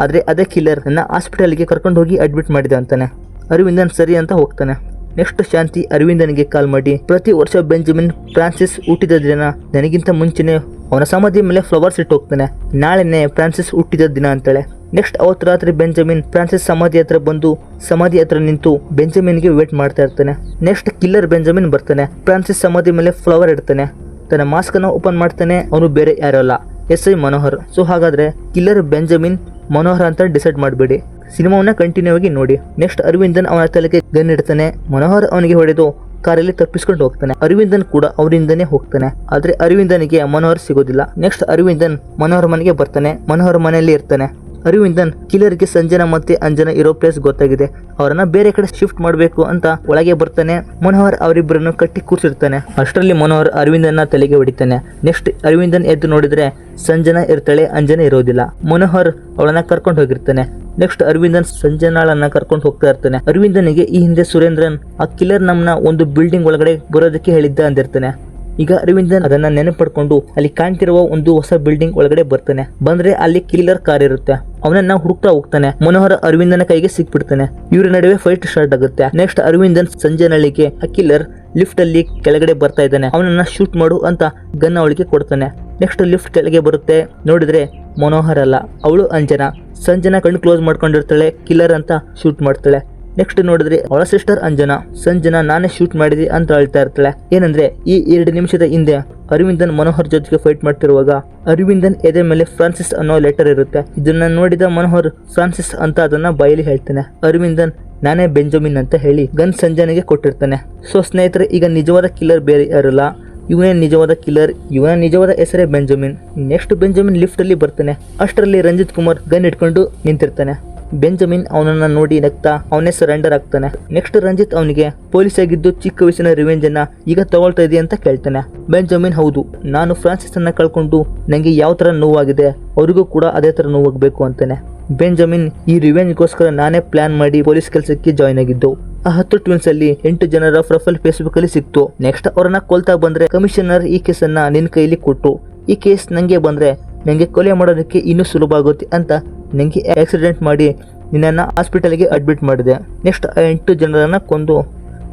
ಆದ್ರೆ ಅದೇ ಕಿಲ್ಲರ್ ನನ್ನ ಹಾಸ್ಪಿಟಲ್ಗೆ ಕರ್ಕೊಂಡು ಹೋಗಿ ಅಡ್ಮಿಟ್ ಮಾಡಿದ ಅಂತಾನೆ. ಅರವಿಂದನ್ ಸರಿ ಅಂತ ಹೋಗ್ತಾನೆ. ನೆಕ್ಸ್ಟ್ ಶಾಂತಿ ಅರವಿಂದನಿಗೆ ಕಾಲ್ ಮಾಡಿ ಪ್ರತಿ ವರ್ಷ ಬೆಂಜಮಿನ್ ಫ್ರಾನ್ಸಿಸ್ ಹುಟ್ಟಿದ ದಿನ ನನಗಿಂತ ಮುಂಚೆನೆ ಅವನ ಸಮಾಧಿ ಮೇಲೆ ಫ್ಲವರ್ಸ್ ಇಟ್ಟು ಹೋಗ್ತಾನೆ. ನಾಳೆನೆ ಫ್ರಾನ್ಸಿಸ್ ಹುಟ್ಟಿದ ದಿನ ಅಂತಾಳೆ. ನೆಕ್ಸ್ಟ್ ಅವತ್ತು ರಾತ್ರಿ ಬೆಂಜಮಿನ್ ಫ್ರಾನ್ಸಿಸ್ ಸಮಾಧಿ ಹತ್ರ ಬಂದು ಸಮಾಧಿ ಹತ್ರ ನಿಂತು ಬೆಂಜಮಿನ್ಗೆ ವೇಟ್ ಮಾಡ್ತಾ ಇರ್ತಾನೆ. ನೆಕ್ಸ್ಟ್ ಕಿಲ್ಲರ್ ಬೆಂಜಮಿನ್ ಬರ್ತಾನೆ. ಫ್ರಾನ್ಸಿಸ್ ಸಮಾಧಿ ಮೇಲೆ ಫ್ಲವರ್ ಇಡ್ತಾನೆ. ತನ್ನ ಮಾಸ್ಕ್ ಅನ್ನು ಓಪನ್ ಮಾಡ್ತಾನೆ. ಅವನು ಬೇರೆ ಯಾರೋ ಅಲ್ಲ, SI ಮನೋಹರ್. ಸೊ ಹಾಗಾದ್ರೆ ಕಿಲ್ಲರ್ ಬೆಂಜಮಿನ್ ಮನೋಹರ್ ಅಂತ ಡಿಸೈಡ್ ಮಾಡಬೇಡಿ. ಸಿನಿಮಾವನ್ನ ಕಂಟಿನ್ಯೂ ಆಗಿ ನೋಡಿ. ನೆಕ್ಸ್ಟ್ ಅರವಿಂದನ್ ಅವನ ತಲೆಗೆ ಗನ್ ಇಡ್ತಾನೆ. ಮನೋಹರ್ ಅವನಿಗೆ ಹೊಡೆದು ಕಾರಲ್ಲಿ ತಪ್ಪಿಸ್ಕೊಂಡು ಹೋಗ್ತಾನೆ. ಅರವಿಂದನ್ ಕೂಡ ಅವರಿಂದನೇ ಹೋಗ್ತಾನೆ. ಆದ್ರೆ ಅರವಿಂದನಿಗೆ ಮನೋಹರ್ ಸಿಗೋದಿಲ್ಲ. ನೆಕ್ಸ್ಟ್ ಅರವಿಂದನ್ ಮನೋಹರ್ ಮನೆಗೆ ಬರ್ತಾನೆ. ಮನೋಹರ್ ಮನೆಯಲ್ಲಿ ಇರ್ತಾನೆ. ಅರವಿಂದನ್ ಕಿಲ್ಲರ್ಗೆ ಸಂಜನಾ ಮತ್ತೆ ಅಂಜನಾ ಇರೋ ಪ್ಲೇಸ್ ಗೊತ್ತಾಗಿದೆ. ಅವರನ್ನ ಬೇರೆ ಕಡೆ ಶಿಫ್ಟ್ ಮಾಡಬೇಕು ಅಂತ ಒಳಗೆ ಬರ್ತಾನೆ. ಮನೋಹರ್ ಅವರಿಬ್ಬರನ್ನು ಕಟ್ಟಿ ಕೂರ್ಸಿರ್ತಾನೆ. ಅಷ್ಟರಲ್ಲಿ ಮನೋಹರ್ ಅರವಿಂದನ್ನ ತಲೆಗೆ ಹೊಡಿತಾನೆ. ನೆಕ್ಸ್ಟ್ ಅರವಿಂದನ್ ಎದ್ದು ನೋಡಿದ್ರೆ ಸಂಜನಾ ಇರ್ತಾಳೆ, ಅಂಜನಾ ಇರೋದಿಲ್ಲ. ಮನೋಹರ್ ಅವಳನ್ನ ಕರ್ಕೊಂಡು ಹೋಗಿರ್ತಾನೆ. ನೆಕ್ಸ್ಟ್ ಅರವಿಂದನ್ ಸಂಜನಾಳನ್ನ ಕರ್ಕೊಂಡು ಹೋಗ್ತಾ ಇರ್ತಾನೆ. ಅರವಿಂದನಿಗೆ ಈ ಹಿಂದೆ ಸುರೇಂದ್ರನ್ ಆ ಕಿಲ್ಲರ್ ನಮ್ನ ಒಂದು ಬಿಲ್ಡಿಂಗ್ ಒಳಗಡೆ ಬರೋದಕ್ಕೆ ಹೇಳಿದ್ದ ಅಂದಿರ್ತಾನೆ. ಈಗ ಅರವಿಂದನ್ ಅದನ್ನ ನೆನಪಡ್ಕೊಂಡು ಅಲ್ಲಿ ಕಾಣ್ತಿರುವ ಒಂದು ಹೊಸ ಬಿಲ್ಡಿಂಗ್ ಒಳಗಡೆ ಬರ್ತಾನೆ. ಬಂದ್ರೆ ಅಲ್ಲಿ ಕಿಲ್ಲರ್ ಕಾರ್ ಇರುತ್ತೆ. ಅವನನ್ನ ಹುಡುಕ್ತಾ ಹೋಗ್ತಾನೆ. ಮನೋಹರ ಅರವಿಂದನ ಕೈಗೆ ಸಿಕ್ಬಿಡ್ತಾನೆ. ಇವರ ನಡುವೆ ಫೈಟ್ ಸ್ಟಾರ್ಟ್ ಆಗುತ್ತೆ. ನೆಕ್ಸ್ಟ್ ಅರವಿಂದನ್ ಸಂಜನಳಿಗೆ ಆ ಕಿಲ್ಲರ್ ಲಿಫ್ಟ್ ಅಲ್ಲಿ ಕೆಳಗಡೆ ಬರ್ತಾ ಇದ್ದಾನೆ, ಅವನನ್ನ ಶೂಟ್ ಮಾಡು ಅಂತ ಗನ್ ಅವಳಿಗೆ ಕೊಡ್ತಾನೆ. ನೆಕ್ಸ್ಟ್ ಲಿಫ್ಟ್ ಕೆಳಗೆ ಬರುತ್ತೆ. ನೋಡಿದ್ರೆ ಮನೋಹರ್ ಅಲ್ಲ, ಅವಳು ಅಂಜನಾ. ಸಂಜನಾ ಕಣ್ಣು ಕ್ಲೋಸ್ ಮಾಡ್ಕೊಂಡಿರ್ತಾಳೆ, ಕಿಲ್ಲರ್ ಅಂತ ಶೂಟ್ ಮಾಡ್ತಾಳೆ. ನೆಕ್ಸ್ಟ್ ನೋಡಿದ್ರೆ ಅವಳ ಸಿಸ್ಟರ್ ಅಂಜನಾ. ಸಂಜನಾ ನಾನೇ ಶೂಟ್ ಮಾಡಿದೆ ಅಂತ ಹೇಳ್ತಾ ಇರ್ತಾಳೆ. ಏನಂದ್ರೆ ಈ 2 ನಿಮಿಷದ ಹಿಂದೆ ಅರವಿಂದನ್ ಮನೋಹರ್ ಜೊತೆಗೆ ಫೈಟ್ ಮಾಡ್ತಿರುವಾಗ ಅರವಿಂದನ್ ಎದೆ ಮೇಲೆ ಫ್ರಾನ್ಸಿಸ್ ಅನ್ನೋ ಲೆಟರ್ ಇರುತ್ತೆ. ಇದನ್ನ ನೋಡಿದ ಮನೋಹರ್ ಫ್ರಾನ್ಸಿಸ್ ಅಂತ ಅದನ್ನ ಬಾಯಲ್ಲಿ ಹೇಳ್ತಾನೆ. ಅರವಿಂದನ್ ನಾನೇ ಬೆಂಜಮಿನ್ ಅಂತ ಹೇಳಿ ಗನ್ ಸಂಜನೆಗೆ ಕೊಟ್ಟಿರ್ತಾನೆ. ಸೊ ಸ್ನೇಹಿತರೆ, ಈಗ ನಿಜವಾದ ಕಿಲ್ಲರ್ ಬೇರೆ ಯಾರಲ್ಲ, ಇವನೇ ನಿಜವಾದ ಕಿಲ್ಲರ್. ಇವನ ನಿಜವಾದ ಹೆಸರೇ ಬೆಂಜಮಿನ್. ನೆಕ್ಸ್ಟ್ ಬೆಂಜಮಿನ್ ಲಿಫ್ಟ್ ಅಲ್ಲಿ ಬರ್ತಾನೆ. ಅಷ್ಟರಲ್ಲಿ ರಂಜಿತ್ ಕುಮಾರ್ ಗನ್ ಇಟ್ಕೊಂಡು ನಿಂತಿರ್ತಾನೆ. ಬೆಂಜಮಿನ್ ಅವನನ್ನ ನೋಡಿ ನಗ್ತಾ ಅವನೇ ಸರೆಂಡರ್ ಆಗ್ತಾನೆ. ನೆಕ್ಸ್ಟ್ ರಂಜಿತ್ ಅವನಿಗೆ ಪೊಲೀಸ್ ಆಗಿದ್ದು ಚಿಕ್ಕ ವಯಸ್ಸಿನ ರಿವೆಂಜ್ ಅನ್ನ ಈಗ ತಗೊಳ್ತಾ ಇದೆಯಾ ಅಂತ ಕೇಳ್ತಾನೆ. ಬೆಂಜಮಿನ್ ಹೌದು, ನಾನು ಫ್ರಾನ್ಸಿಸ್ ಅನ್ನ ಕಳ್ಕೊಂಡು ನಂಗೆ ಯಾವ ತರ ನೋವಾಗಿದೆ ಅವ್ರಿಗೂ ಕೂಡ ಅದೇ ತರ ನೋವಾಗಬೇಕು ಅಂತಾನೆ. ಬೆಂಜಮಿನ್ ಈ ರಿವೆಂಜ್ಗೋಸ್ಕರ ನಾನೇ ಪ್ಲಾನ್ ಮಾಡಿ ಪೊಲೀಸ್ ಕೆಲಸಕ್ಕೆ ಜಾಯ್ನ್ ಆಗಿದ್ದು. ಆ 10 ಟ್ವಿನ್ಸ್ ಅಲ್ಲಿ 8 ಜನರ ಪ್ರೊಫೈಲ್ ಫೇಸ್ಬುಕ್ ಅಲ್ಲಿ ಸಿಕ್ತು. ನೆಕ್ಸ್ಟ್ ಅವರನ್ನ ಕೊಲ್ತಾ ಬಂದ್ರೆ ಕಮಿಷನರ್ ಈ ಕೇಸನ್ನ ನಿನ್ ಕೈಲಿ ಕೊಟ್ಟು, ಈ ಕೇಸ್ ನಂಗೆ ಬಂದ್ರೆ ನಂಗೆ ಕೊಲೆ ಮಾಡೋದಕ್ಕೆ ಇನ್ನೂ ಸುಲಭ ಆಗುತ್ತೆ ಅಂತ ನಂಗೆ ಆಕ್ಸಿಡೆಂಟ್ ಮಾಡಿ ನಿನ್ನನ್ನು ಹಾಸ್ಪಿಟಲ್ಗೆ ಅಡ್ಮಿಟ್ ಮಾಡಿದೆ. ನೆಕ್ಸ್ಟ್ 8 ಜನರನ್ನ ಕೊಂದು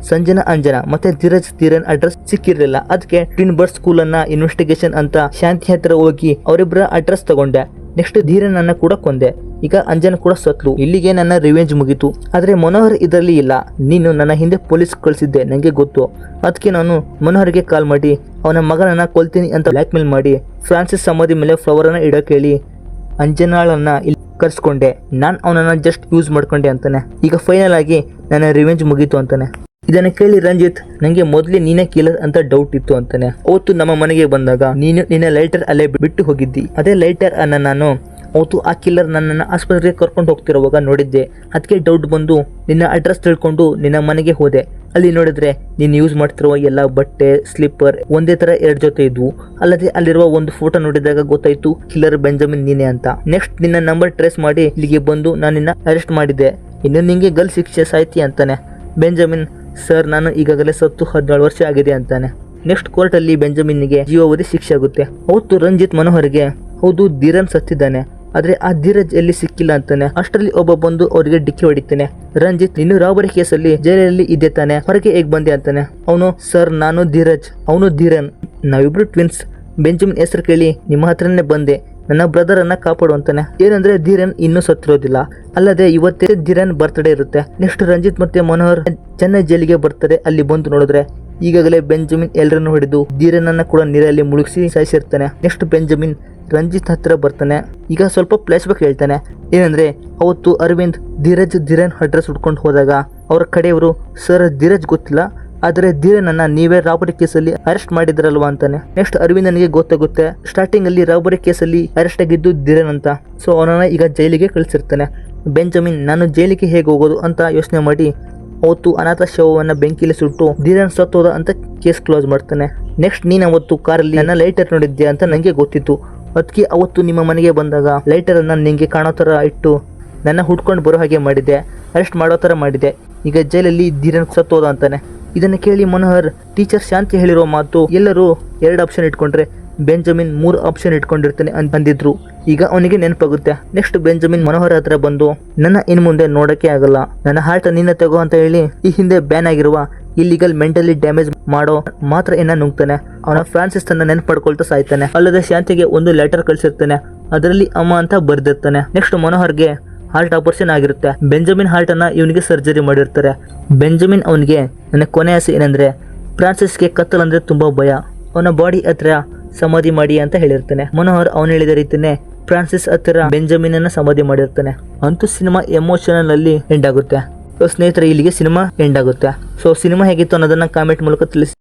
ಸಂಜನಾ, ಅಂಜನಾ ಮತ್ತೆ ಧೀರನ್ ಅಡ್ರೆಸ್ ಸಿಕ್ಕಿರಲಿಲ್ಲ. ಅದಕ್ಕೆ ಟ್ವಿನ್ ಬರ್ಡ್ ಸ್ಕೂಲ್ ಅನ್ನ ಇನ್ವೆಸ್ಟಿಗೇಷನ್ ಅಂತ ಶಾಂತಿ ಹತ್ರ ಹೋಗಿ ಅವರಿಬ್ಬರ ಅಡ್ರೆಸ್ ತಗೊಂಡೆ. ನೆಕ್ಸ್ಟ್ ಧೀರನ್ ಅನ್ನ ಕೂಡ ಕೊಂದೆ. ಈಗ ಅಂಜನಾ ಕೂಡ ಸತ್ಲು. ಇಲ್ಲಿಗೆ ನನ್ನ ರಿವೆಂಜ್ ಮುಗೀತು. ಆದ್ರೆ ಮನೋಹರ್ ಇದರಲ್ಲಿ ಇಲ್ಲ. ನೀನು ನನ್ನ ಹಿಂದೆ ಪೊಲೀಸ್ ಕಳಿಸಿದ್ದೆ ನಂಗೆ ಗೊತ್ತು. ಅದಕ್ಕೆ ನಾನು ಮನೋಹರ್ಗೆ ಕಾಲ್ ಮಾಡಿ ಅವನ ಮಗನನ್ನ ಕೊಲ್ತೀನಿ ಅಂತ ಬ್ಲ್ಯಾಕ್ ಮೇಲ್ ಮಾಡಿ ಫ್ರಾನ್ಸಿಸ್ ಸಮಾಧಿ ಮೇಲೆ ಫ್ಲವರ್ ಅನ್ನ ಇಡೋಕೆ ಹೇಳಿ ಅಂಜನಾಳನ್ನ ಇಲ್ಲಿ ಕರ್ಸ್ಕೊಂಡೆ. ನಾನು ಅವನನ್ನ ಜಸ್ಟ್ ಯೂಸ್ ಮಾಡ್ಕೊಂಡೆ ಅಂತಾನೆ. ಈಗ ಫೈನಲ್ ಆಗಿ ನನ್ನ ರಿವೆಂಜ್ ಮುಗೀತು ಅಂತಾನೆ. ಇದನ್ನ ಕೇಳಿ ರಂಜಿತ್, ನಂಗೆ ಮೊದಲೇ ನೀನೇ ಕಿಲ್ಲರ್ ಅಂತ ಡೌಟ್ ಇತ್ತು ಅಂತಾನೆ. ಅವತ್ತು ನಮ್ಮ ಮನೆಗೆ ಬಂದಾಗ ನೀನು ನಿನ್ನ ಲೈಟರ್ ಅಲ್ಲೇ ಬಿಟ್ಟು ಹೋಗಿದ್ದಿ. ಅದೇ ಲೈಟರ್ ಅನ್ನ ನಾನು ಅವತ್ತು ಆ ಕಿಲ್ಲರ್ ನನ್ನನ್ನು ಆಸ್ಪತ್ರೆಗೆ ಕರ್ಕೊಂಡು ಹೋಗ್ತಿರುವಾಗ ನೋಡಿದ್ದೆ. ಅದಕ್ಕೆ ಡೌಟ್ ಬಂದು ನಿನ್ನ ಅಡ್ರೆಸ್ ತಿಳ್ಕೊಂಡು ನಿನ್ನ ಮನೆಗೆ ಹೋದೆ. ಅಲ್ಲಿ ನೋಡಿದ್ರೆ ನೀನು ಯೂಸ್ ಮಾಡ್ತಿರುವ ಎಲ್ಲ ಬಟ್ಟೆ, ಸ್ಲಿಪ್ಪರ್ ಒಂದೇ ತರ 2 ಜೊತೆ ಇದ್ವು. ಅಲ್ಲದೆ ಅಲ್ಲಿರುವ ಒಂದು ಫೋಟೋ ನೋಡಿದಾಗ ಗೊತ್ತಾಯ್ತು ಕಿಲ್ಲರ್ ಬೆಂಜಮಿನ್ ನೀನೆ ಅಂತ. ನೆಕ್ಸ್ಟ್ ನಿನ್ನ ನಂಬರ್ ಟ್ರೇಸ್ ಮಾಡಿ ಇಲ್ಲಿಗೆ ಬಂದು ನಾನು ನಿನ್ನ ಅರೆಸ್ಟ್ ಮಾಡಿದ್ದೆ. ಇನ್ನು ನಿಂಗೆ ಗಲ್ ಶಿಕ್ಷೆ ಸಾಯ್ತಿ ಅಂತಾನೆ. ಬೆಂಜಮಿನ್, ಸರ್ ನಾನು ಈಗಾಗಲೇ ಸತ್ತು 17 ವರ್ಷ ಆಗಿದೆ ಅಂತಾನೆ. ನೆಕ್ಸ್ಟ್ ಕೋರ್ಟಲ್ಲಿ ಬೆಂಜಮಿನ್ಗೆ ಜೀವಾವಧಿ ಶಿಕ್ಷೆ ಆಗುತ್ತೆ. ಅವತ್ತು ರಂಜಿತ್ ಮನೋಹರ್ಗೆ, ಹೌದು ಧೀರನ್ ಸತ್ತಿದ್ದಾನೆ, ಆದ್ರೆ ಆ ಧೀರಜ್ ಎಲ್ಲಿ ಸಿಕ್ಕಿಲ್ಲ ಅಂತಾನೆ. ಅಷ್ಟರಲ್ಲಿ ಒಬ್ಬ ಬಂದು ಅವರಿಗೆ ಡಿಕ್ಕಿ ಹೊಡಿತಾನೆ. ರಂಜಿತ್, ನೀನು ರಾಬರಿ ಕೇಸಲ್ಲಿ ಜೈಲಲ್ಲಿ ಇದ್ದೆ ತಾನೆ, ಹೊರಗೆ ಹೇಗ್ ಬಂದೆ ಅಂತಾನೆ. ಅವನು, ಸರ್ ನಾನು ಧೀರಜ್, ಅವನು ಧೀರನ್, ನಾವಿಬ್ರು ಟ್ವಿನ್ಸ್. ಬೆಂಜಮಿನ್ ಹೆಸರು ಕೇಳಿ ನಿಮ್ಮ ಹತ್ರನೇ ಬಂದೆ, ನನ್ನ ಬ್ರದರ್ ಅನ್ನ ಕಾಪಾಡು ಅಂತಾನೆ. ಏನಂದ್ರೆ ಧೀರನ್ ಇನ್ನೂ ಸತ್ತಿರೋದಿಲ್ಲ. ಅಲ್ಲದೆ ಇವತ್ತೇ ಧೀರನ್ ಬರ್ತ್ಡೇ ಇರುತ್ತೆ. ನೆಕ್ಸ್ಟ್ ರಂಜಿತ್ ಮತ್ತೆ ಮನೋಹರ್ ಚೆನ್ನೈ ಜೈಲಿಗೆ ಬರ್ತಾರೆ. ಅಲ್ಲಿ ಬಂದು ನೋಡಿದ್ರೆ ಈಗಾಗಲೇ ಬೆಂಜಮಿನ್ ಎಲ್ಲರನ್ನು ಹೊಡೆದು ಧೀರನ್ ಅನ್ನ ಕೂಡ ನೀರಲ್ಲಿ ಮುಳುಗಿಸಿ ಸಾಯಿಸಿರ್ತಾನೆ. ನೆಕ್ಸ್ಟ್ ಬೆಂಜಮಿನ್ ರಂಜಿತ್ ಹತ್ರ ಬರ್ತಾನೆ. ಈಗ ಸ್ವಲ್ಪ ಫ್ಲಾಶ್ ಬ್ಯಾಕ್ ಹೇಳ್ತಾನೆ. ಏನಂದ್ರೆ ಅವತ್ತು ಅರವಿಂದ್ ಧೀರನ್ ಅಡ್ರೆಸ್ ಹುಡ್ಕೊಂಡು ಹೋದಾಗ ಅವರ ಕಡೆಯವರು, ಸರ್ ಧೀರಜ್ ಗೊತ್ತಿಲ್ಲ, ಆದರೆ ಧೀರನನ್ನ ನೀವೇ ರಾಬರಿ ಕೇಸಲ್ಲಿ ಅರೆಸ್ಟ್ ಮಾಡಿದ್ರಲ್ವಾ ಅಂತಾನೆ. ನೆಕ್ಸ್ಟ್ ಅರವಿಂದನಿಗೆ ಗೊತ್ತಾಗುತ್ತೆ ಸ್ಟಾರ್ಟಿಂಗ್ ಅಲ್ಲಿ ರಾಬರಿ ಕೇಸಲ್ಲಿ ಅರೆಸ್ಟ್ ಆಗಿದ್ದು ಧೀರನ್ ಅಂತ. ಸೊ ಅವನನ್ನ ಈಗ ಜೈಲಿಗೆ ಕಳಿಸಿರ್ತಾನೆ. ಬೆಂಜಮಿನ್, ನಾನು ಜೈಲಿಗೆ ಹೇಗೆ ಹೋಗೋದು ಅಂತ ಯೋಚನೆ ಮಾಡಿ ಅವತ್ತು ಅನಾಥ ಶವವನ್ನು ಬೆಂಕಿಲಿ ಸುಟ್ಟು ಧೀರನ್ ಸತ್ತೋದ ಅಂತ ಕೇಸ್ ಕ್ಲೋಸ್ ಮಾಡ್ತಾನೆ. ನೆಕ್ಸ್ಟ್ ನೀನು ಅವತ್ತು ಕಾರಲ್ಲಿ ನನ್ನ ಲೈಟರ್ ನೋಡಿದ್ಯಾ ಅಂತ ನನಗೆ ಗೊತ್ತಿತ್ತು. ಅದಕ್ಕೆ ಅವತ್ತು ನಿಮ್ಮ ಮನೆಗೆ ಬಂದಾಗ ಲೈಟರ್ ಅನ್ನ ನಿಂಗೆ ಕಾಣೋ ತರ ಇಟ್ಟು ನನ್ನ ಹುಡ್ಕೊಂಡು ಬರೋ ಹಾಗೆ ಮಾಡಿದೆ, ಅರೆಸ್ಟ್ ಮಾಡೋ ತರ ಮಾಡಿದೆ. ಈಗ ಜೈಲಲ್ಲಿ ಧೀರನ್ ಸತ್ತೋದ ಅಂತಾನೆ. ಇದನ್ನು ಕೇಳಿ ಮನೋಹರ್, ಟೀಚರ್ ಶಾಂತಿ ಹೇಳಿರೋ ಮಾತು ಎಲ್ಲರೂ 2 ಆಪ್ಷನ್ ಇಟ್ಕೊಂಡ್ರೆ ಬೆಂಜಮಿನ್ 3 ಆಪ್ಷನ್ ಇಟ್ಕೊಂಡಿರ್ತಾನೆ ಅಂದಿದ್ರು. ಈಗ ಅವನಿಗೆ ನೆನಪಾಗುತ್ತೆ. ನೆಕ್ಸ್ಟ್ ಬೆಂಜಮಿನ್ ಮನೋಹರ್ ಹತ್ರ ಬಂದು, ನನ್ನ ಇನ್ ಮುಂದೆ ನೋಡಕ್ಕೆ ಆಗಲ್ಲ, ನನ್ನ ಹಾರ್ಟ್ ನಿನ್ನ ತಗೋ ಅಂತ ಹೇಳಿ ಈ ಹಿಂದೆ ಬ್ಯಾನ್ ಆಗಿರುವ ಇಲ್ಲಿಗಲ್ ಮೆಂಟಲಿ ಡ್ಯಾಮೇಜ್ ಮಾಡೋ ಮಾತ್ರ ನುಂಗ್ತಾನೆ. ಅವನ ಫ್ರಾನ್ಸಿಸ್ ತನ್ನ ನೆನಪಡ್ಕೊಳ್ತಾ ಸಾಯ್ತಾನೆ. ಅಲ್ಲದೆ ಶಾಂತಿಗೆ ಒಂದು ಲೆಟರ್ ಕಳಿಸಿರ್ತಾನೆ, ಅದರಲ್ಲಿ ಅಮ್ಮ ಅಂತ ಬರ್ದಿರ್ತಾನೆ. ನೆಕ್ಸ್ಟ್ ಮನೋಹರ್ಗೆ ಹಾರ್ಟ್ ಆಪರೇಷನ್ ಆಗಿರುತ್ತೆ. ಬೆಂಜಮಿನ್ ಹಾರ್ಟ್ ಅನ್ನ ಇವನಿಗೆ ಸರ್ಜರಿ ಮಾಡಿರ್ತಾರೆ. ಬೆಂಜಮಿನ್ ಅವನಿಗೆ, ನನ್ನ ಕೊನೆ ಆಸೆ ಏನಂದ್ರೆ ಫ್ರಾನ್ಸಿಸ್ಗೆ ಕತ್ತಲ್ ಅಂದ್ರೆ ತುಂಬಾ ಭಯ, ಅವನ ಬಾಡಿ ಹತ್ರ ಸಮಾಧಿ ಮಾಡಿ ಅಂತ ಹೇಳಿರ್ತಾನೆ. ಮನೋಹರ್ ಅವನು ಹೇಳಿದ ರೀತಿನೇ ಫ್ರಾನ್ಸಿಸ್ ಹತ್ತಿರ ಬೆಂಜಮಿನ್ ಅನ್ನ ಸಮಾಧಿ ಮಾಡಿರ್ತಾನೆ. ಅಂತೂ ಸಿನಿಮಾ ಎಮೋಷನಲ್ ಅಲ್ಲಿ ಎಂಡ್ ಆಗುತ್ತೆ. ಸೊ ಸ್ನೇಹಿತರೆ, ಇಲ್ಲಿಗೆ ಸಿನಿಮಾ ಎಂಡ್ ಆಗುತ್ತೆ. ಸೊ ಸಿನಿಮಾ ಹೇಗಿತ್ತು ಅನ್ನೋದನ್ನ ಕಾಮೆಂಟ್ ಮೂಲಕ ತಿಳಿಸಿ.